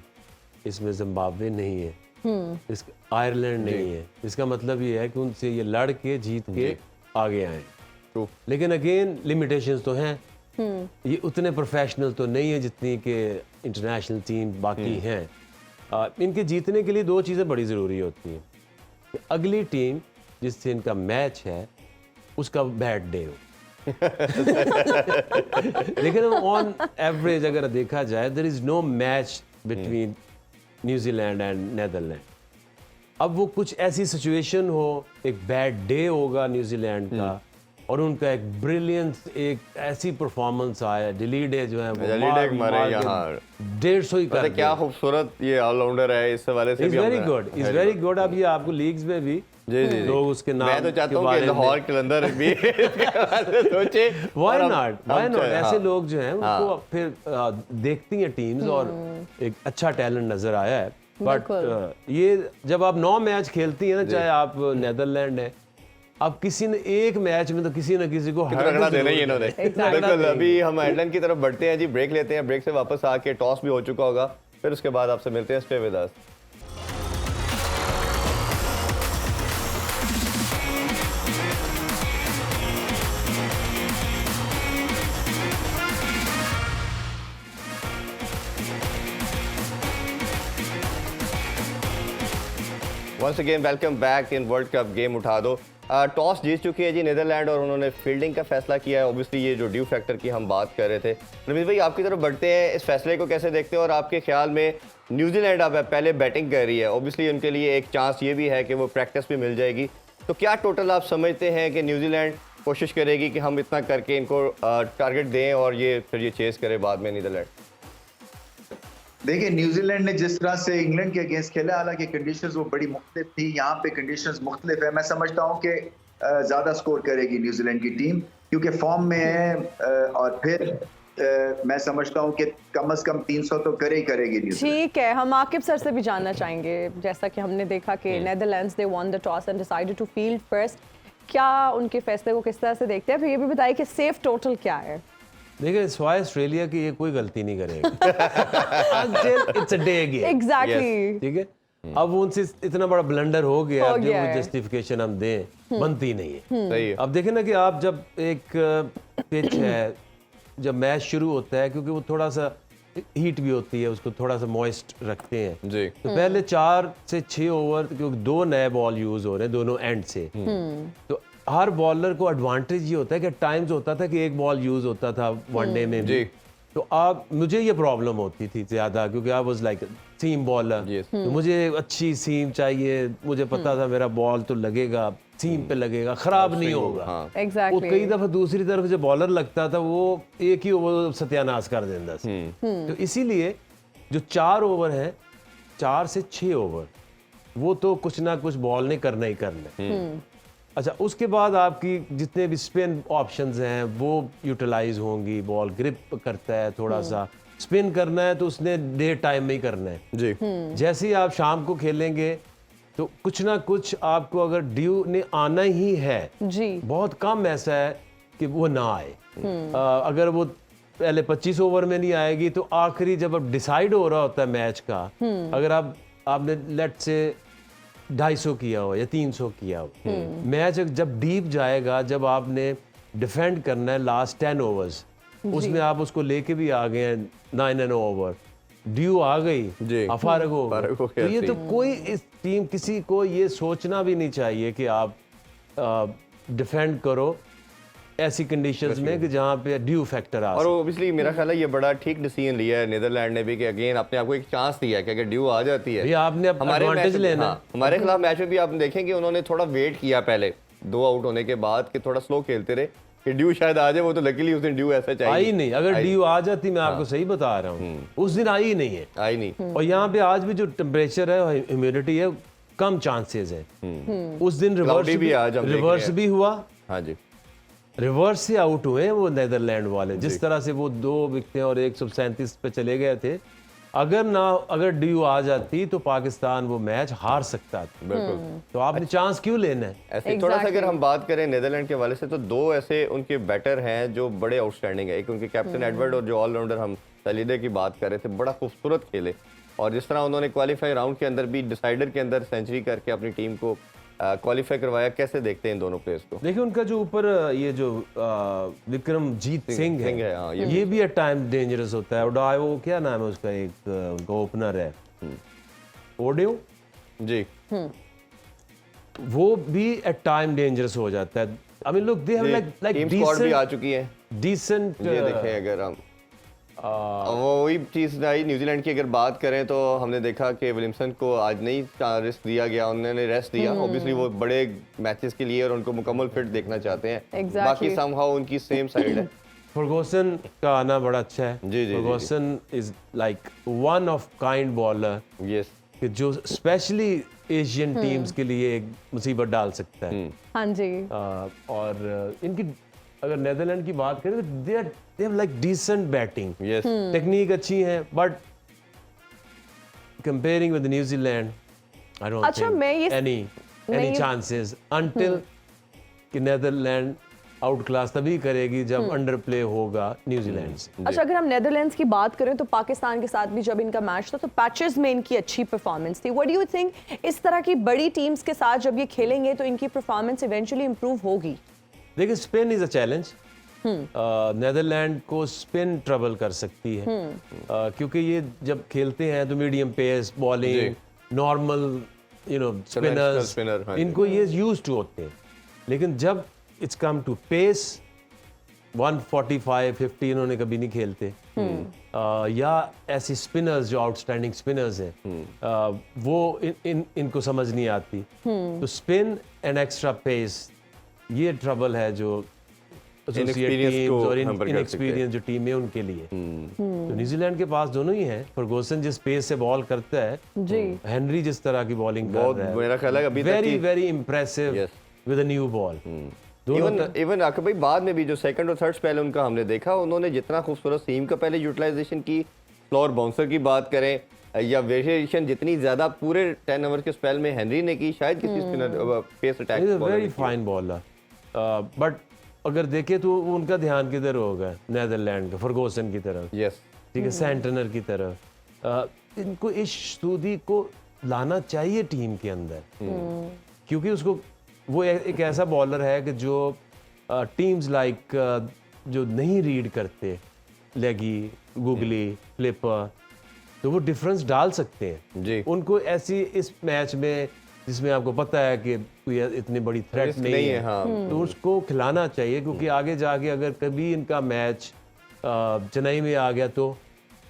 Speaker 4: इसमें जिम्बाब्वे नहीं है, इस आयरलैंड नहीं है। इसका मतलब ये है कि उनसे ये लड़ के जीत के आगे आए। लेकिन अगेन लिमिटेशंस तो हैं, ये उतने प्रोफेशनल तो नहीं है जितनी कि इंटरनेशनल टीम बाकी हैं। इनके जीतने के लिए दो चीज़ें बड़ी ज़रूरी होती हैं कि अगली टीम जिससे इनका मैच है उसका बैड डे हो। लेकिन ऑन एवरेज अगर देखा जाए there is no match between New Zealand and Netherland. अब वो कुछ ऐसी सिचुएशन हो, एक बैड डे होगा न्यूजीलैंड का और उनका एक ब्रिलियंस, एक ऐसी परफॉर्मेंस आया, डिलीडे जो है वो मार 150 ही कर।
Speaker 2: क्या खूबसूरत ये ऑलराउंडर है, इस वाले से भी
Speaker 4: very good, is very good. अब ये आपको लीग्स में भी
Speaker 2: जी
Speaker 4: लोग उसके नाम,
Speaker 2: मैं तो चाहता हूँ कि लाहौर के अंदर भी सोचे
Speaker 4: व्हाई नॉट ऐसे लोग जो हैं उनको फिर देखती हैं टीम्स और एक अच्छा टैलेंट नजर आया है। बट ये जब आप 9 मैच खेलती हैं ना, चाहे आप नेदरलैंड है, अब किसी ने एक मैच में तो किसी न किसी को
Speaker 2: रगड़ा देना ही इन्होंने। बिल्कुल। अभी हम आयरलैंड की तरफ बढ़ते हैं जी, ब्रेक लेते हैं, ब्रेक से वापस आके टॉस भी हो चुका होगा, फिर उसके बाद आपसे मिलते हैं। Stay with us. Once again welcome back in world cup game उठा दो। टॉस जीत चुकी है जी नीदरलैंड और उन्होंने फील्डिंग का फैसला किया है। ऑब्वियसली ये जो ड्यू फैक्टर की हम बात कर रहे थे, रमीज भाई आपकी तरफ बढ़ते हैं, इस फैसले को कैसे देखते हैं और आपके ख्याल में न्यूजीलैंड अब पहले बैटिंग कर रही है, ऑब्वियसली उनके लिए एक चांस ये भी है कि वो प्रैक्टिस भी मिल जाएगी, तो क्या टोटल आप समझते हैं कि न्यूजीलैंड कोशिश करेगी कि हम इतना करके इनको टारगेट दें और ये फिर ये चेस करे बाद में नीदरलैंड?
Speaker 3: देखिए, न्यूजीलैंड ने जिस तरह से इंग्लैंड के अगेंस्ट खेला, हालांकि कंडीशंस वो बड़ी मुख्तलिफ थी, यहाँ पे कंडीशंस मुख्तलिफ है। मैं समझता हूँ कि ज्यादा स्कोर करेगी न्यूजीलैंड की टीम क्योंकि फॉर्म में है, और फिर मैं समझता हूँ कि कम से कम 300 तो करेगी न्यूजीलैंड।
Speaker 1: ठीक है, हम आकिब सर से भी जानना चाहेंगे, जैसा कि हमने देखा कि Netherlands they won the toss and decided to field first, क्या उनके फैसले को किस तरह से देखते हैं? फिर ये भी बताइए कि सेफ टोटल क्या है?
Speaker 4: देखिए, सिवाय ऑस्ट्रेलिया की ये कोई गलती नहीं करेगा। It's a day game.
Speaker 1: Exactly.
Speaker 4: ठीक है, अब उनसे इतना बड़ा ब्लंडर हो गया, अब जो जस्टिफिकेशन हम दें बनती नहीं है।
Speaker 2: सही है।
Speaker 4: अब देखें ना कि आप जब एक पिच है, जब मैच शुरू होता है, क्योंकि वो थोड़ा सा हीट भी होती है, उसको थोड़ा सा मॉइस्ट रखते हैं
Speaker 2: जी,
Speaker 4: तो पहले 4 से 6 ओवर, क्योंकि 2 नए बॉल यूज हो रहे हैं दोनों एंड से, तो हर बॉलर को एडवांटेज ये होता है कि टाइम्स होता था कि एक बॉल यूज होता था वनडे में भी, तो आप मुझे ये प्रॉब्लम होती थी ज़्यादा, क्योंकि I was like seam bowler, तो मुझे अच्छी सीम चाहिए, मुझे पता था मेरा बॉल तो लगेगा, सीम पे लगेगा, खराब नहीं होगा।
Speaker 1: एग्जैक्टली।
Speaker 4: वो कई दफा दूसरी तरफ जो बॉलर लगता था वो एक ही ओवर सत्यानाश कर देता था। तो इसीलिए जो 4 ओवर है, 4 से 6 ओवर, वो तो कुछ ना कुछ बॉल ने करना ही करना। अच्छा, उसके बाद आपकी जितने भी स्पिन ऑप्शंस हैं वो यूटिलाइज होंगी। बॉल ग्रिप करता है, थोड़ा सा स्पिन करना है तो उसने डे टाइम में ही करना है
Speaker 2: जी।
Speaker 4: जैसे ही आप शाम को खेलेंगे तो कुछ ना कुछ आपको अगर ड्यू ने आना ही है
Speaker 1: जी, बहुत
Speaker 4: कम ऐसा है कि वो ना आए। अगर वो पहले 25 ओवर में नहीं आएगी तो आखिरी जब अब डिसाइड हो रहा होता है मैच का, अगर आपने लेट से 250 किया हो या 300 किया हो, मैच जब डीप जाएगा, जब आपने डिफेंड करना है लास्ट 10 ओवर्स, उसमें आप उसको लेके भी आ गए 9 ओवर, ड्यू आ गई, फारग हो गए, तो ये तो कोई इस टीम किसी को ये सोचना भी नहीं चाहिए कि आप डिफेंड करो ऐसी कंडीशंस में कि जहाँ पे ड्यू फैक्टर आ
Speaker 2: और ऑब्वियसली मेरा ख्याल है ये बड़ा ठीक डिसीजन लिया है नीदरलैंड ने भी कि अगेन अपने आपको एक चांस दिया है कि अगर ड्यू आ जाती है
Speaker 4: सकती है। आपने एडवांटेज लेना है।
Speaker 2: हमारे खिलाफ मैच में भी आप देखेंगे उन्होंने थोड़ा वेट किया पहले 2 आउट होने के बाद कि थोड़ा स्लो खेलते रहे कि ड्यू शायद आ जाए। वो तो लकीली उस दिन ड्यू ऐसा चाहिए
Speaker 4: आई नहीं, अगर ड्यू आ जाती मैं आपको सही बता रहा हूँ, उस दिन आई नहीं है।
Speaker 2: आई नहीं।
Speaker 4: और यहाँ पे आज भी जो टेम्परेचर है, ह्यूमिडिटी है, कम चांसेस है। उस दिन
Speaker 2: Cloudy भी आज हम देख रहे
Speaker 4: रिवर्स
Speaker 2: हैं।
Speaker 4: भी हुआ,
Speaker 2: हाँ जी,
Speaker 4: रिवर्स से आउट हुए वो नेदरलैंड वाले। जिस तरह से वो 2 विकेटें और 137 पे चले गए थे, अगर ड्यू आ जाती तो पाकिस्तान वो मैच हार सकता था।
Speaker 2: बिल्कुल।
Speaker 4: तो आपने चांस क्यों लेना है?
Speaker 2: ऐसे थोड़ा सा अगर हम बात करें नीदरलैंड के हवाले से तो 2 ऐसे उनके बैटर हैं जो बड़े आउटस्टैंडिंग है। एक उनके कैप्टन एडवर्ड और जो ऑलराउंडर हम सलीदे की बात कर रहे थे, बड़ा खूबसूरत खेले। और जिस तरह उन्होंने क्वालिफाई राउंड के अंदर भी डिसाइडर के अंदर सेंचुरी करके अपनी टीम को क्वालिफाई करवाया, कैसे देखते हैं इन दोनों प्लेयर्स को?
Speaker 4: देखिए उनका जो ऊपर ये जो विक्रमजीत सिंह है,
Speaker 2: हाँ,
Speaker 4: ये भी एट टाइम डेंजरस होता है। और वो क्या नाम है उसका, एक उनका ओपनर है ओडियो
Speaker 2: जी,
Speaker 4: वो भी एट टाइम डेंजरस हो जाता है। I mean look they have like
Speaker 2: team squad भी आ चुकी है।
Speaker 4: डिसेंट।
Speaker 2: ये देखें अगर हम वो वही चीज आई न्यूजीलैंड की अगर बात करें तो हमने देखा कि विलियमसन को आज नहीं रिस्क दिया गया, उन्होंने रेस्ट दिया। ऑब्वियसली वो बड़े मैचेस के लिए और उनको मुकम्मल फिट देखना चाहते हैं। बाकी समहाउ उनकी सेम साइड है।
Speaker 4: फर्गूसन का आना बड़ा अच्छा है।
Speaker 2: जी, जी,
Speaker 4: Ferguson is like one of kind bowler
Speaker 2: yes,
Speaker 4: कि जो स्पेशली एशियन टीम्स के लिए एक मुसीबत डाल सकता है।
Speaker 1: हाँ जी।
Speaker 4: और इनकी अगर नेदरलैंड की बात करें तो they have like decent batting,
Speaker 2: yes,
Speaker 4: technique अच्छी है, but comparing with New Zealand I don't
Speaker 1: अच्छा, मैं ये-
Speaker 4: एनी चांसेस अंटिल कि नेदरलैंड आउट क्लास तभी करेगी जब अंडर प्ले होगा न्यूजीलैंड से।
Speaker 1: अच्छा, अगर हम नेदरलैंड्स की बात करें तो पाकिस्तान के साथ भी जब इनका मैच था तो पैचेस में इनकी अच्छी परफॉर्मेंस थी। व्हाट डू यू थिंक, इस तरह की बड़ी टीम्स के साथ जब ये खेलेंगे तो इनकी परफॉर्मेंस इवेंचुअली इंप्रूव होगी?
Speaker 4: देखिए spin is a challenge. Netherland को स्पिन ट्रबल कर सकती है, क्योंकि ये जब खेलते हैं तो medium pace bowling, normal spinners,
Speaker 2: हाँ,
Speaker 4: इनको ये यूज टू होते हैं। लेकिन जब इट्स कम टू पेस 145 50 इन्होंने कभी नहीं खेलते। या ऐसी स्पिनर्स जो आउटस्टैंडिंग स्पिनर्स हैं, वो इनको समझ नहीं आती। तो स्पिन एंड एक्स्ट्रा पेस, ये ट्रबल है जो इनएक्सपीरियंस जो टीम है उनके लिए। तो न्यूजीलैंड के पास दोनों ही हैं। फर्गूसन जिस पेस से बॉल करता है
Speaker 1: जी,
Speaker 4: हेनरी जिस तरह की बॉलिंग कर रहा है,
Speaker 2: मेरा ख्याल है अभी
Speaker 4: very very impressive
Speaker 2: Yes.
Speaker 4: With a new ball.
Speaker 2: Even आके भाई बाद में भी जो सेकंड और थर्ड स्पेल उनका हमने देखा, उन्होंने जितना खूबसूरत सीम का पहले यूटिलाइजेशन की, फ्लोर बाउंसर की बात करें या वेरिएशन जितनी ज्यादा पूरे 10 ओवर के स्पेल में हेनरी ने की, शायद किसी spinner pace attack
Speaker 4: very fine bowler. But अगर देखे तो उनका ध्यान किधर होगा, नेदरलैंड का फर्गूसन की तरफ,
Speaker 2: यस,
Speaker 4: ठीक है, सेंटनर की तरफ। इनको इस स्तुति को लाना चाहिए टीम के अंदर, क्योंकि उसको वो एक ऐसा बॉलर है कि जो टीम्स लाइक जो नहीं रीड करते, लेगी, गुगली, फ्लिपर, तो वो डिफरेंस डाल सकते हैं
Speaker 2: जी।
Speaker 4: उनको ऐसी इस मैच में जिसमें आपको पता है कि कोई इतनी बड़ी थ्रेट
Speaker 2: Risk
Speaker 4: नहीं है,
Speaker 2: हाँ।
Speaker 4: तो उसको खिलाना चाहिए, क्योंकि आगे जाके अगर कभी इनका मैच चेन्नई में आ गया तो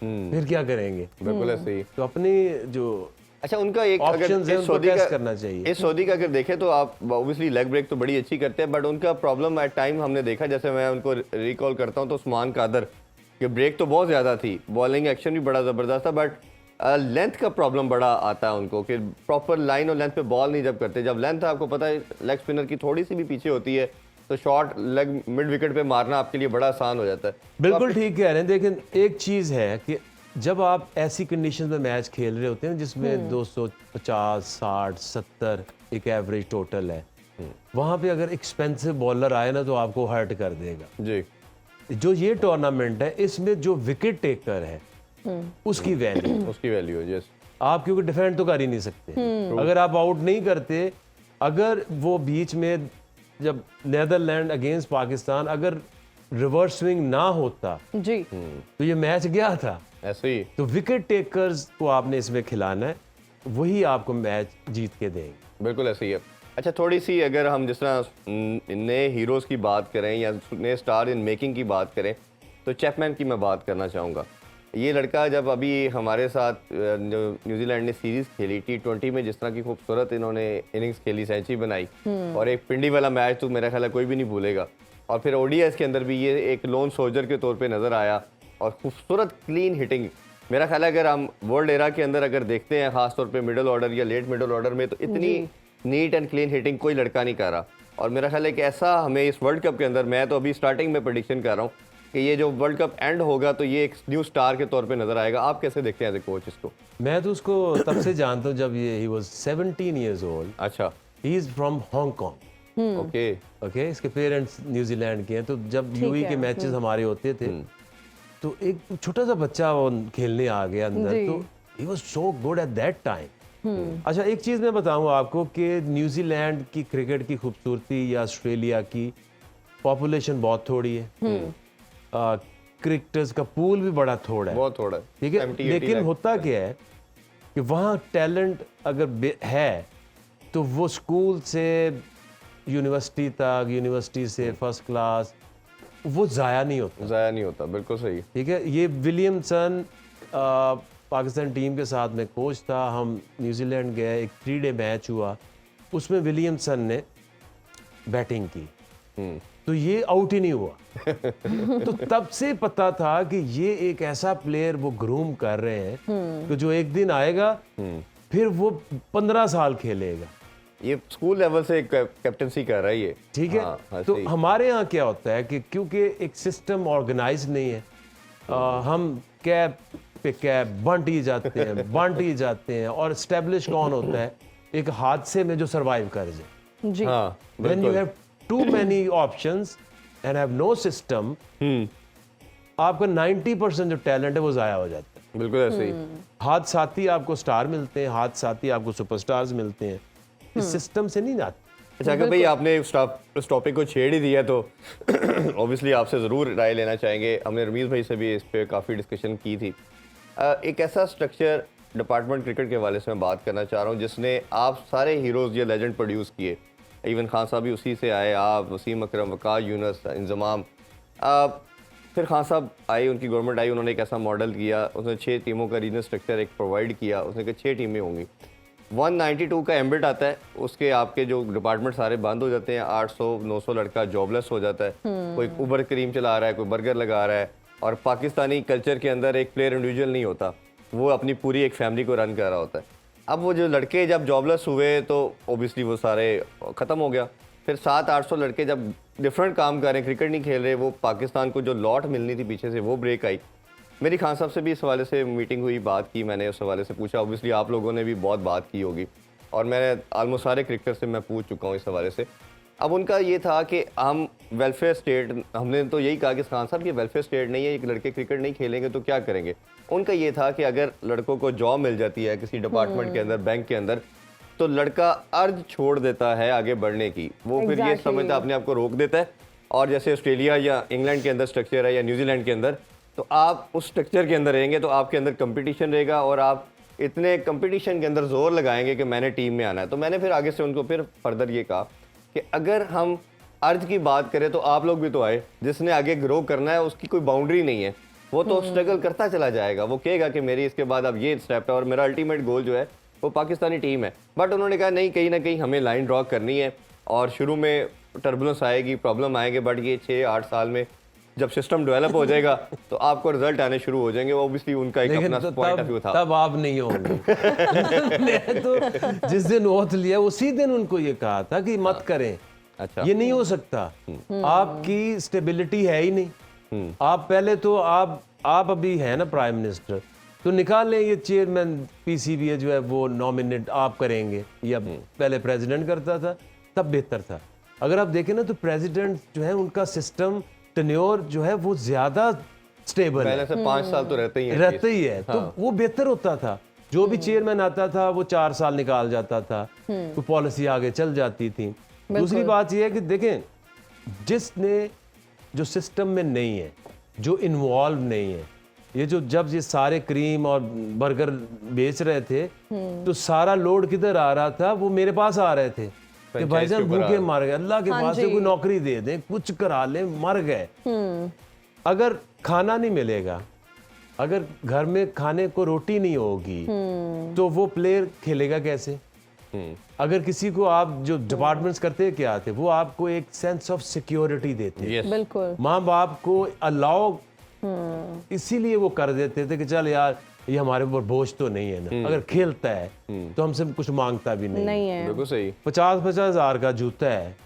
Speaker 4: फिर क्या करेंगे?
Speaker 2: बिल्कुल ऐसे ही।
Speaker 4: तो अपनी जो
Speaker 2: अच्छा, उनका एक अगर
Speaker 4: Options है,
Speaker 2: इस
Speaker 4: उनको
Speaker 2: सऊदी
Speaker 4: टेस्ट
Speaker 2: का
Speaker 4: करना चाहिए।
Speaker 2: इस सऊदी का अगर देखें तो आप ऑब्वियसली लेग ब्रेक तो बड़ी अच्छी करते हैं, बट उनका प्रॉब्लम एट टाइम हमने देखा, जैसे मैं उनको रिकॉल करता हूं तो उस्मान कादर कि ब्रेक तो बहुत ज्यादा थी, बॉलिंग एक्शन भी बड़ा जबरदस्त था, बट लेंथ का प्रॉब्लम बड़ा आता है उनको कि प्रॉपर लाइन और लेंथ पे बॉल नहीं जब करते। जब लेंथ आपको पता है लेग स्पिनर की थोड़ी सी भी पीछे होती है तो शॉट लेग मिड विकेट पे मारना आपके लिए बड़ा आसान हो जाता है।
Speaker 4: बिल्कुल ठीक कह रहे हैं। लेकिन एक चीज है कि जब आप ऐसी कंडीशन में मैच खेल रहे होते हैं जिसमें 250 60 70 एक एवरेज टोटल है, वहां पे अगर एक्सपेंसिव बॉलर आए ना तो आपको हर्ट कर देगा
Speaker 2: जी,
Speaker 4: जो ये टूर्नामेंट है इसमें जो विकेट टेकर है उसकी वैल्यू,
Speaker 2: उसकी वैल्यू है। यस,
Speaker 4: आप क्योंकि डिफेंड तो कर ही नहीं सकते। अगर आप आउट नहीं करते, अगर वो बीच में जब नेदरलैंड अगेंस्ट पाकिस्तान अगर रिवर्स स्विंग ना होता
Speaker 1: जी,
Speaker 4: तो ये मैच गया था।
Speaker 2: ऐसे ही।
Speaker 4: तो विकेट टेकर्स को आपने इसमें खिलाना है, वही आपको मैच जीत के देंगे।
Speaker 2: बिल्कुल ऐसे ही है। अच्छा, थोड़ी सी अगर हम जिस तरह नए हीरोज़ की बात करें या नए स्टार इन मेकिंग की बात करें, तो चैपमैन की मैं बात करना चाहूँगा। ये लड़का जब अभी हमारे साथ न्यूजीलैंड ने सीरीज़ खेली T20 में, जिस तरह की खूबसूरत इन्होंने इनिंग्स खेली, सेंचुरी बनाई, और एक पिंडी वाला मैच तो मेरा ख्याल है कोई भी नहीं भूलेगा। और फिर ODIs के अंदर भी ये एक लोन सोल्जर के तौर पे नज़र आया, और खूबसूरत क्लीन हिटिंग। मेरा ख्याल है अगर हम वर्ल्ड एरा के अंदर अगर देखते हैं, खासतौर पे मिडिल ऑर्डर या लेट मिडिल ऑर्डर में, तो इतनी नीट एंड क्लीन हिटिंग कोई लड़का नहीं कर रहा। और मेरा ख्याल है कि ऐसा हमें इस वर्ल्ड कप के अंदर, मैं तो अभी स्टार्टिंग में प्रेडिक्शन कर रहा हूँ कि ये जो वर्ल्ड कप एंड होगा तो ये एक न्यू स्टार के तौर पे नजर आएगा। आप कैसे देखते हैं एज ए कोच इसको?
Speaker 4: मैं तो उसको तब से जानता हूँ जब ये ही वाज 17 इयर्स ओल्ड।
Speaker 2: अच्छा,
Speaker 4: he is from Hong Kong. Okay, इसके पेरेंट्स न्यूजीलैंड के हैं। तो जब यूएई के मैचेस हमारे होते थे तो एक छोटा सा बच्चा वो खेलने आ गया अंदर, तो he was so good at that time. अच्छा, एक चीज़ मैं बताऊँ आपको कि न्यूजीलैंड की क्रिकेट की खूबसूरती या ऑस्ट्रेलिया की पॉपुलेशन बहुत थोड़ी है, क्रिकेटर्स का पूल भी बड़ा थोड़ा है,
Speaker 2: बहुत थोड़ा है,
Speaker 4: ठीक है।
Speaker 2: 70-80
Speaker 4: लेकिन
Speaker 2: लाख।
Speaker 4: होता क्या है कि वहाँ टैलेंट अगर है तो वो स्कूल से यूनिवर्सिटी तक, यूनिवर्सिटी से फर्स्ट क्लास, वो ज़ाया नहीं होता।
Speaker 2: ज़ाया नहीं होता, बिल्कुल सही।
Speaker 4: ठीक है। ये विलियमसन पाकिस्तान टीम के साथ में कोच था, हम न्यूजीलैंड गए, एक 3 डे मैच हुआ, उसमें विलियमसन ने बैटिंग की, तो ये आउट ही नहीं हुआ। तो तब से पता था कि ये एक ऐसा प्लेयर वो ग्रूम कर रहे हैं कि जो एक दिन आएगा फिर वो 15 साल खेलेगा।
Speaker 2: ये स्कूल लेवल से कैप्टनसी कर रहा है ये,
Speaker 4: ठीक है।
Speaker 2: हाँ,
Speaker 4: तो
Speaker 2: सही।
Speaker 4: हमारे यहाँ क्या होता है कि क्योंकि एक सिस्टम ऑर्गेनाइज नहीं है, हम कैब पे कैब बंट ही जाते हैं और स्टेब्लिश कौन होता है? एक हादसे में जो सरवाइव कर जाए।
Speaker 1: जी।
Speaker 2: हाँ,
Speaker 4: When you have too many options and have no system, आपका 90% जो टैलेंट है वो ज़ाया हो जाता है।
Speaker 2: बिल्कुल ऐसे ही।
Speaker 4: हादसाती आपको स्टार मिलते हैं, हादसाती आपको सुपरस्टार्स मिलते हैं, इस सिस्टम से नहीं आते।
Speaker 2: अच्छा, अगर भाई आपने इस टॉपिक को छेड़ ही दिया तो ऑब्वियसली आपसे ज़रूर राय लेना चाहेंगे। हमने रमीज़ भाई से भी इस पर काफ़ी डिस्कशन की थी। एक ऐसा स्ट्रक्चर डिपार्टमेंट क्रिकेट के हवाले से मैं बात करना चाह रहा हूँ जिसने आप सारे हीरोज़ या लेजेंड प्रोड्यूस किए। इवन खान साहब भी उसी से आए, आप, वसीम अकरम, वकार यूनुस, इंजमाम, फिर खान साहब आए, उनकी गवर्नमेंट आई, उन्होंने एक ऐसा मॉडल किया, उसने 6 टीमों का रीजनल स्ट्रक्चर एक प्रोवाइड किया। उसने कहा 6 टीमें होंगी, 192 का एम्बिट आता है, उसके आपके जो डिपार्टमेंट सारे बंद हो जाते हैं, 800-900 लड़का जॉबलेस हो जाता है, कोई उबर क्रीम चला रहा है, कोई बर्गर लगा रहा है। और पाकिस्तानी कल्चर के अंदर एक प्लेयर इंडिविजुअल नहीं होता, वो अपनी पूरी एक फैमिली को रन कर रहा होता है। अब वो जो लड़के जब जॉबलेस हुए तो ओबियसली वो सारे ख़त्म हो गया। फिर 700-800 लड़के जब डिफरेंट काम कर रहे हैं, क्रिकेट नहीं खेल रहे, वो पाकिस्तान को जो लॉट मिलनी थी पीछे से वो ब्रेक आई। मेरी खान साहब से भी इस हवाले से मीटिंग हुई, बात की, मैंने उस हवाले से पूछा। ओबियसली आप लोगों ने भी बहुत बात की होगी और मैंने ऑलमोस्ट सारे क्रिकेटर से मैं पूछ चुका हूँ इस हवाले से। अब उनका ये था कि हम वेलफेयर स्टेट, हमने तो यही कहा कि खान साहब ये वेलफेयर स्टेट नहीं है, एक लड़के क्रिकेट नहीं खेलेंगे तो क्या करेंगे। उनका ये था कि अगर लड़कों को जॉब मिल जाती है किसी डिपार्टमेंट के अंदर, बैंक के अंदर, तो लड़का अर्ज छोड़ देता है आगे बढ़ने की, वो फिर ये समझता अपने आप को रोक देता है। और जैसे ऑस्ट्रेलिया या इंग्लैंड के अंदर स्ट्रक्चर है या न्यूजीलैंड के अंदर, तो आप उस स्ट्रक्चर के अंदर रहेंगे तो आपके अंदर कंपटीशन रहेगा और आप इतने कंपटीशन के अंदर जोर लगाएंगे कि मैंने टीम में आना है। तो मैंने फिर आगे से उनको फिर फर्दर ये कहा कि अगर हम अर्ज की बात करें तो आप लोग भी तो आए, जिसने आगे ग्रो करना है उसकी कोई बाउंड्री नहीं है, वो तो स्ट्रगल करता चला जाएगा, वो कहेगा कि मेरी इसके बाद अब ये स्टेप है और मेरा अल्टीमेट गोल जो है वो पाकिस्तानी टीम है। बट उन्होंने कहा नहीं, कहीं ना कहीं हमें लाइन ड्रॉ करनी है और शुरू में टर्बुलेंस आएगी, प्रॉब्लम आएंगे, बट ये 6-8 साल में जब सिस्टम डेवलप हो जाएगा तो आपको रिजल्ट आने शुरू हो जाएंगे। ओब्वियसली उनका एक अपना पॉइंट ऑफ व्यू था।
Speaker 4: तब आप नहीं होंगे। मैं तो जिस दिन ओथ लिया उसी दिन उनको ये कहा था कि मत करें।
Speaker 2: अच्छा,
Speaker 4: ये नहीं हो सकता, आपकी स्टेबिलिटी है ही नहीं। आप पहले तो आप अभी है ना प्राइम मिनिस्टर, तो निकाल लें ये चेयरमैन पीसीबी जो है वो नॉमिनेट आप करेंगे, या पहले प्रेसिडेंट करता था तब बेहतर था। अगर आप देखें ना तो प्रेसिडेंट जो है उनका सिस्टम टेन्योर जो है वो ज्यादा स्टेबल है,
Speaker 2: पहले से 5 साल तो रहते ही है।
Speaker 4: तो वो बेहतर होता था। जो भी चेयरमैन आता था वो 4 साल निकाल जाता था, तो पॉलिसी आगे चल जाती थी। दूसरी बात यह है कि देखें, जिसने जो सिस्टम में नहीं है, जो इन्वॉल्व नहीं है, ये जब ये सारे क्रीम और बर्गर बेच रहे थे तो सारा लोड किधर आ रहा था? वो मेरे पास आ रहे थे कि भाईजान भूखे मर गए, अल्लाह के
Speaker 1: हाँ
Speaker 4: पास से कोई नौकरी दे दें, कुछ करा लें, मर गए। अगर खाना नहीं मिलेगा, अगर घर में खाने को रोटी नहीं होगी, तो वो प्लेयर खेलेगा कैसे? अगर किसी को आप जो डिपार्टमेंट्स करते क्या थे, वो आपको एक सेंस ऑफ सिक्योरिटी देते हैं।
Speaker 1: बिल्कुल।
Speaker 4: माँ बाप को अलाउ इसीलिए वो कर देते थे कि चल यार ये हमारे ऊपर बोझ तो नहीं है ना, अगर खेलता है तो हमसे कुछ मांगता भी नहीं
Speaker 1: है।
Speaker 2: बिल्कुल सही।
Speaker 4: 50-50 हज़ार का जूता है,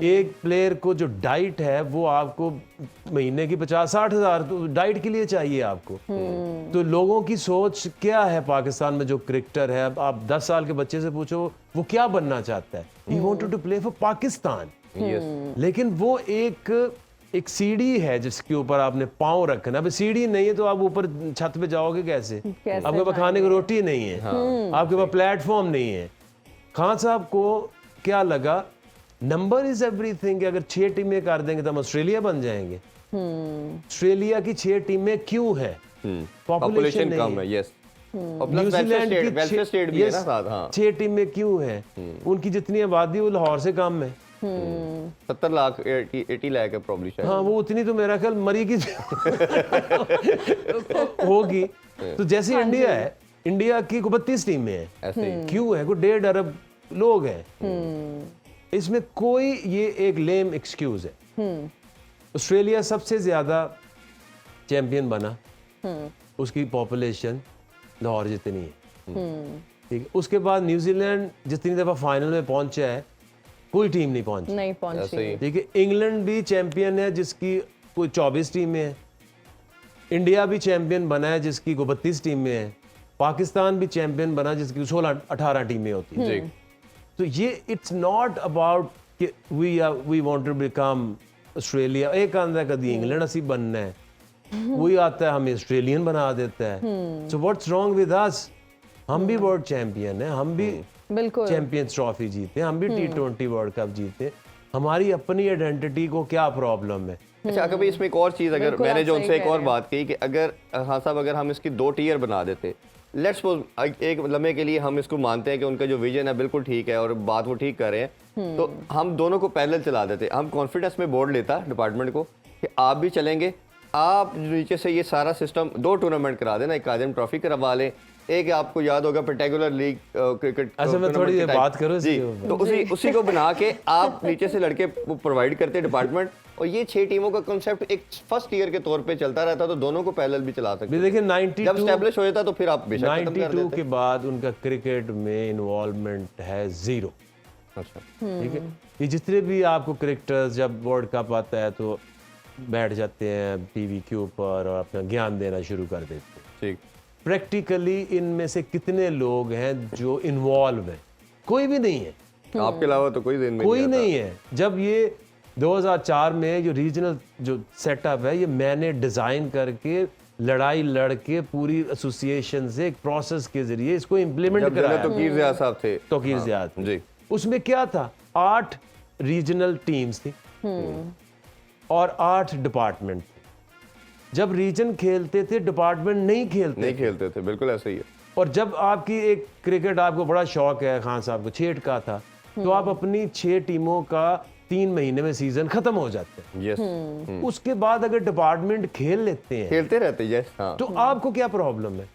Speaker 4: एक प्लेयर को जो डाइट है वो आपको महीने की 50-60 हज़ार तो डाइट के लिए चाहिए आपको। तो लोगों की सोच क्या है पाकिस्तान में? जो क्रिकेटर है, अब आप 10 साल के बच्चे से पूछो वो क्या बनना चाहता है, he wanted to play for Pakistan. लेकिन वो एक सीढ़ी है जिसके ऊपर आपने पाँव रखना। अब सीढ़ी नहीं है तो आप ऊपर छत पे जाओगे कैसे? आपके पास खाने की रोटी नहीं है, आपके पास प्लेटफॉर्म नहीं है। खान साहब को क्या लगा, नंबर इज एवरीथिंग, अगर 6 टीमें कर देंगे तो हम ऑस्ट्रेलिया बन जाएंगे। ऑस्ट्रेलिया की 6 टीमें क्यों है?
Speaker 2: पॉपुलेशन कम है। यस।
Speaker 4: न्यूजीलैंड की
Speaker 2: वेलफेयर स्टेट भी है ना साथ। हाँ।
Speaker 4: 6 टीमें क्यों है? उनकी जितनी आबादी वो लाहौर से कम है।
Speaker 2: 70 लाख 80 लाख है प्रॉब्ली शायद।
Speaker 4: हाँ, वो उतनी तो मेरा ख्याल मरी की होगी। तो जैसे इंडिया है, इंडिया की 32 टीमें हैं,
Speaker 2: ऐसे ही।
Speaker 4: क्यों है? कोई 1.5 अरब लोग हैं। इसमें कोई ये एक लेम एक्सक्यूज है। ऑस्ट्रेलिया सबसे ज्यादा चैंपियन बना, उसकी पॉपुलेशन लाहौर जितनी है, ठीक है। उसके बाद न्यूजीलैंड जितनी दफा फाइनल में पहुंचा है, कोई टीम नहीं पहुंची। ठीक है। इंग्लैंड भी चैंपियन है जिसकी कोई 24 टीमें है। इंडिया भी चैंपियन बना है जिसकी कोई 32 टीमें है। पाकिस्तान भी चैंपियन बना जिसकी 16-18 टीमें होती हैं। तो ये इट्स नॉट अबाउट कि we want to become Australia. एक आंदा कभी इंग्लैंड असी बनना है, वही आता है हमें ऑस्ट्रेलियन बना देता है। So what's wrong with us? हम भी वर्ल्ड चैंपियन है, हम भी
Speaker 1: बिल्कुल
Speaker 4: चैंपियंस ट्रॉफी जीते, हम भी T20 वर्ल्ड कप जीते। हमारी अपनी आइडेंटिटी को क्या प्रॉब्लम है?
Speaker 2: अच्छा, कभी इसमें एक और चीज, अगर मैंने जो उनसे एक और बात कही कि अगर हाँ साहब अगर हम इसकी 2 टियर बना देते, लेट्स सपोज एक लम्हे के लिए हम इसको मानते हैं कि उनका जो विजन है बिल्कुल ठीक है और बात वो ठीक कर रहे हैं, तो हम दोनों को पैरेलल चला देते। हम कॉन्फिडेंस में बोर्ड लेता डिपार्टमेंट को कि आप भी चलेंगे, आप नीचे से ये सारा सिस्टम 2 टूर्नामेंट करा देना, एक काजिम ट्रॉफी करवा लें, एक आपको याद होगा पर्टिकुलर लीग क्रिकेट।
Speaker 4: अच्छा, मैं थोड़ी देर बात करूं
Speaker 2: जी, तो उसी को बना के आप नीचे से लड़के प्रोवाइड करते डिपार्टमेंट, और ये 6 टीमों का कांसेप्ट एक फर्स्ट ईयर के तौर पे चलता रहता, तो दोनों को पैरेलल भी चला सकते।
Speaker 4: देखिए 92
Speaker 2: जब एस्टैब्लिश हो जाता तो फिर आप बेशक खत्म कर
Speaker 4: 92
Speaker 2: देते।
Speaker 4: के बाद उनका क्रिकेट में इन्वॉल्वमेंट है 0।
Speaker 2: अच्छा,
Speaker 4: ठीक है। ये जितने भी आपको क्रिकेटर्स जब वर्ल्ड कप आता है तो बैठ जाते हैं टीवी के ऊपर और अपना ज्ञान देना शुरू कर देते हैं।
Speaker 2: ठीक।
Speaker 4: प्रैक्टिकली इनमें से कितने लोग हैं जो इन्वॉल्व हैं? कोई भी नहीं है।
Speaker 2: आपके अलावा तो कोई दिन में
Speaker 4: कोई नहीं है। जब ये 2004 में जो रीजनल जो सेटअप है, ये मैंने डिजाइन करके लड़ाई लड़के पूरी एसोसिएशन से एक प्रोसेस के जरिए इसको इम्प्लीमेंट कराया।
Speaker 2: तौकीर ज़िया साहब थे।
Speaker 4: तौकीर ज़िया
Speaker 2: जी।
Speaker 4: उसमें क्या था, 8 रीजनल टीम्स थी और 8 डिपार्टमेंट। जब रीजन खेलते थे, डिपार्टमेंट नहीं खेलते
Speaker 2: थे। बिल्कुल ऐसे ही है।
Speaker 4: और जब आपकी एक क्रिकेट आपको बड़ा शौक है, खान साहब को 6 का था, तो आप अपनी 6 टीमों का 3 महीने में सीजन खत्म हो जाते हैं।
Speaker 2: यस।
Speaker 4: उसके बाद अगर डिपार्टमेंट खेल लेते हैं,
Speaker 2: खेलते रहते हैं। यस। हाँ।
Speaker 4: तो आपको क्या प्रॉब्लम है?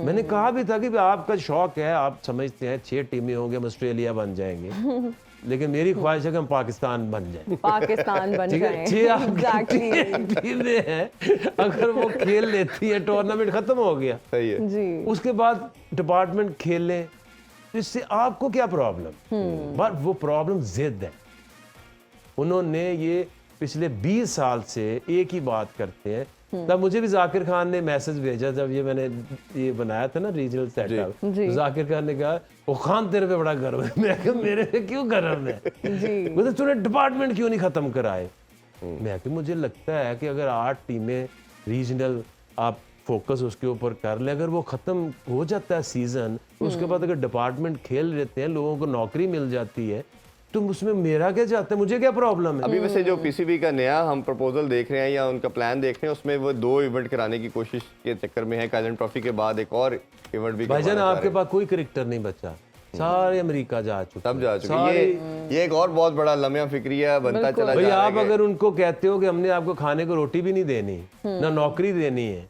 Speaker 4: मैंने कहा भी था कि आपका शौक है, आप समझते हैं 6 टीमें होंगे, हम ऑस्ट्रेलिया बन जाएंगे, लेकिन मेरी ख्वाहिश है कि हम पाकिस्तान बन जाएं।
Speaker 1: पाकिस्तान बन जाएं।
Speaker 4: 6 टीमें हैं, अगर वो खेल लेती है, टूर्नामेंट खत्म हो गया।
Speaker 2: सही है
Speaker 1: जी।
Speaker 4: उसके बाद डिपार्टमेंट खेल लें, इससे आपको क्या प्रॉब्लम? बट वो प्रॉब्लम जिद है। उन्होंने ये पिछले 20 साल से एक ही बात करते हैं। तब मुझे भी जाकिर खान ने मैसेज भेजा जब ये मैंने ये बनाया था ना रीजनल सेटअप, तो जाकिर खान ने कहा, ओ खान तेरे पे बड़ा गर्व है। मैं कहा मेरे पे क्यों गर्व है? बोले तूने डिपार्टमेंट क्यों नहीं खत्म कराए? मैं कहा मुझे लगता है कि अगर 8 टीमें रीजनल आप फोकस उसके ऊपर कर ले, अगर वो खत्म हो जाता है सीजन, उसके बाद अगर डिपार्टमेंट खेल लेते हैं, लोगों को नौकरी मिल जाती है, तो उसमें मेरा क्या जाता है? मुझे क्या प्रॉब्लम है?
Speaker 2: अभी वैसे जो पीसीबी का नया हम प्रपोजल देख रहे हैं या उनका प्लान देख रहे हैं, उसमें वो 2 इवेंट कराने की कोशिश के चक्कर में है। काइजन ट्रॉफी के बाद एक और इवेंट भी।
Speaker 4: भाईजान आपके पास कोई क्रिकेटर नहीं बचा, सारे अमेरिका जा चुके
Speaker 2: तब जा चुके
Speaker 4: सारे।
Speaker 2: ये एक और बहुत बड़ा लम्हा फिक्रिया बनता चला
Speaker 4: भाई
Speaker 2: जा रहा
Speaker 4: आप
Speaker 2: है
Speaker 4: अगर उनको कहते हो कि हमने आपको खाने को रोटी भी नहीं देनी ना नौकरी देनी है,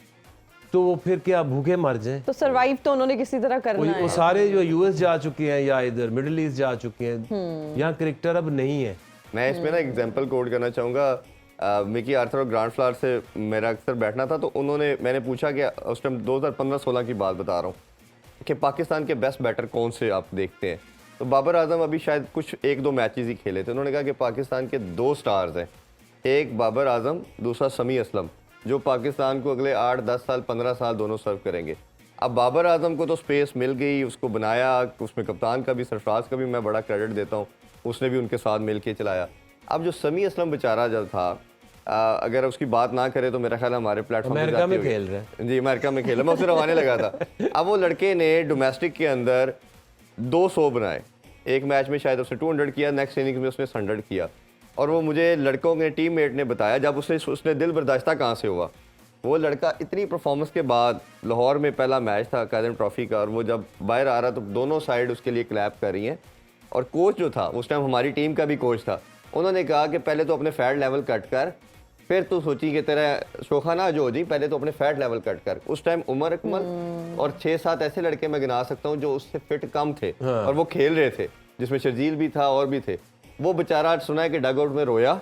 Speaker 4: तो वो फिर क्या भूखे मर जाएं?
Speaker 1: तो सरवाइव तो उन्होंने किसी तरह करना है।
Speaker 4: वो सारे जो यूएस जा चुके हैं या इधर मिडिल ईस्ट जा चुके हैं, यहाँ क्रिकेटर अब नहीं है।
Speaker 2: मैं इसमें ना एग्जांपल कोट करना चाहूँगा। मिकी आर्थर और ग्रांट फ्लावर से मेरा अक्सर बैठना था, तो मैंने पूछा कि उस टाइम 2015-16 की बात बता रहा हूँ कि पाकिस्तान के बेस्ट बैटर कौन से आप देखते हैं, तो बाबर आजम अभी शायद कुछ 1-2 मैचेस ही खेले थे। उन्होंने कहा कि पाकिस्तान के 2 स्टार्स हैं, एक बाबर आजम, दूसरा समी असलम, जो पाकिस्तान को अगले 8-10 साल 15 साल दोनों सर्व करेंगे। अब बाबर आजम को तो स्पेस मिल गई, उसको बनाया, उसमें कप्तान का भी, सरफराज का भी मैं बड़ा क्रेडिट देता हूँ, उसने भी उनके साथ मिल के चलाया। अब जो समी असलम बेचारा जब था, अगर उसकी बात ना करे तो मेरा ख्याल हमारे प्लेटफॉर्म
Speaker 4: अमेरिका में खेल रहे हैं।
Speaker 2: जी, अमेरिका में खेला, मैं उसे रवाने लगा था। अब वो लड़के ने डोमेस्टिक के अंदर 200 बनाए, एक मैच में शायद उसने 200 किया, नेक्स्ट इनिंग्स में उसने 100 किया। और वो मुझे लड़कों के टीममेट ने बताया, जब उसने दिल बर्दाश्ता कहाँ से हुआ, वो लड़का इतनी परफॉर्मेंस के बाद, लाहौर में पहला मैच था कायदम ट्रॉफी का, और वो जब बाहर आ रहा तो दोनों साइड उसके लिए क्लैप कर रही हैं। और कोच जो था उस टाइम, हमारी टीम का भी कोच था, उन्होंने कहा कि पहले तो अपने फैट लेवल कट कर, फिर तू सोची कि तेरा शोखाना जो हो जी, पहले तो अपने फैट लेवल कट कर। उस टाइम उमर अकमल और 6-7 ऐसे लड़के मैं गिना सकता हूँ जो उससे फिट कम थे, और वो खेल रहे थे, जिसमें शर्जील भी था और भी थे। वो बेचारा आज सुना है कि डग आउट में रोया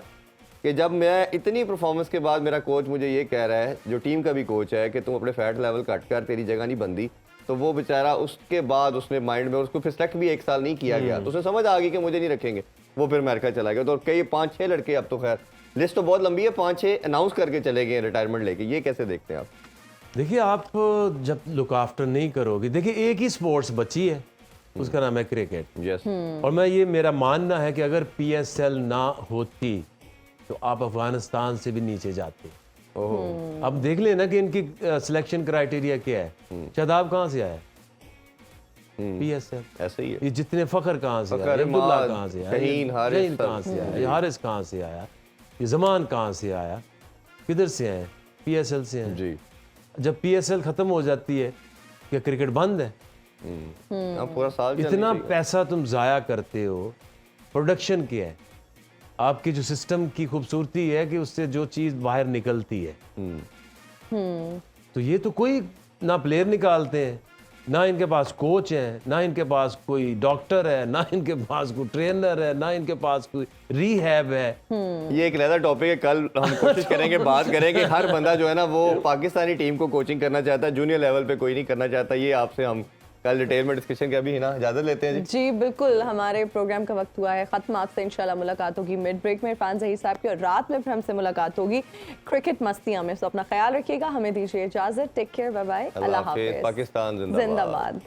Speaker 2: कि जब मैं इतनी परफॉर्मेंस के बाद मेरा कोच मुझे ये कह रहा है, जो टीम का भी कोच है, कि तुम अपने फैट लेवल कट कर, तेरी जगह नहीं बनती। तो वो बेचारा उसके बाद उसने माइंड में, उसको फिर सेलेक्ट भी 1 साल नहीं किया गया, तो उसे समझ आ गई कि मुझे नहीं रखेंगे, वो फिर अमेरिका चला गया। तो कई 5-6 लड़के, अब तो खैर लिस्ट तो बहुत लंबी है, 5-6 अनाउंस करके चले गए रिटायरमेंट लेके। ये कैसे देखते हैं आप?
Speaker 4: देखिए, आप जब लुक आफ्टर नहीं करोगे, देखिए एक ही स्पोर्ट्स बची है, उसका नाम है क्रिकेट।
Speaker 2: यस।
Speaker 4: और मेरा मानना है कि अगर पीएसएल ना होती तो आप अफगानिस्तान से भी नीचे जाते। अब देख लेना कि इनकी सिलेक्शन क्राइटेरिया क्या है। शादाब कहाँ से आया? पीएसएल।
Speaker 2: ऐसे ही है।
Speaker 4: ये जितने फखर कहाँ से आया, अब्दुल्ला कहाँ से आया, शहीन कहाँ से आया, ये हारिस कहाँ से आया, ये जमान कहाँ से आया, किधर से आए? पीएसएल से हैं
Speaker 2: जी।
Speaker 4: जब पीएसएल खत्म हो जाती है, क्या क्रिकेट बंद है?
Speaker 2: पूरा साल
Speaker 4: इतना पैसा तुम जाया करते हो, प्रोडक्शन क्या है? आपकी जो सिस्टम की खूबसूरती है कि उससे जो चीज़ बाहर निकलती है। तो ये तो कोई ना प्लेयर निकालते हैं, ना इनके पास कोच है, ना इनके पास कोई डॉक्टर है, ना इनके पास कोई ट्रेनर है, ना इनके पास कोई रीहैब है।
Speaker 2: ये एक अलग टॉपिक है, कल हम कोशिश करेंगे बात करेंगे। हर बंदा जो है ना वो पाकिस्तानी टीम को कोचिंग करना चाहता है, जूनियर लेवल पे कोई नहीं करना चाहता। ये आपसे हम कल डिटेल में डिस्कशन का भी है ना, इजाजत लेते हैं
Speaker 1: जी बिल्कुल, हमारे प्रोग्राम का वक्त हुआ है खत्म। आपसे इंशाल्लाह मुलाकात होगी मिड ब्रेक में इरफान ज़हीर साहब की, और रात में फिर हमसे मुलाकात होगी क्रिकेट मस्तियां में। तो अपना ख्याल रखिएगा, हमें दीजिए इजाजत। टेक केयर, बाय बाय, अल्लाह हाफिज़।
Speaker 2: पाकिस्तान
Speaker 1: जिंदाबाद।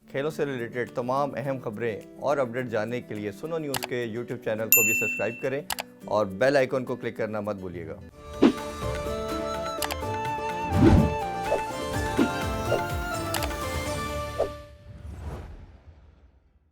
Speaker 2: खेलों से रिलेटेड तमाम अहम खबरें और अपडेट जानने के लिए सुनो न्यूज़ के YouTube चैनल को भी सब्सक्राइब करें और बेल आइकन को क्लिक करना मत भूलिएगा।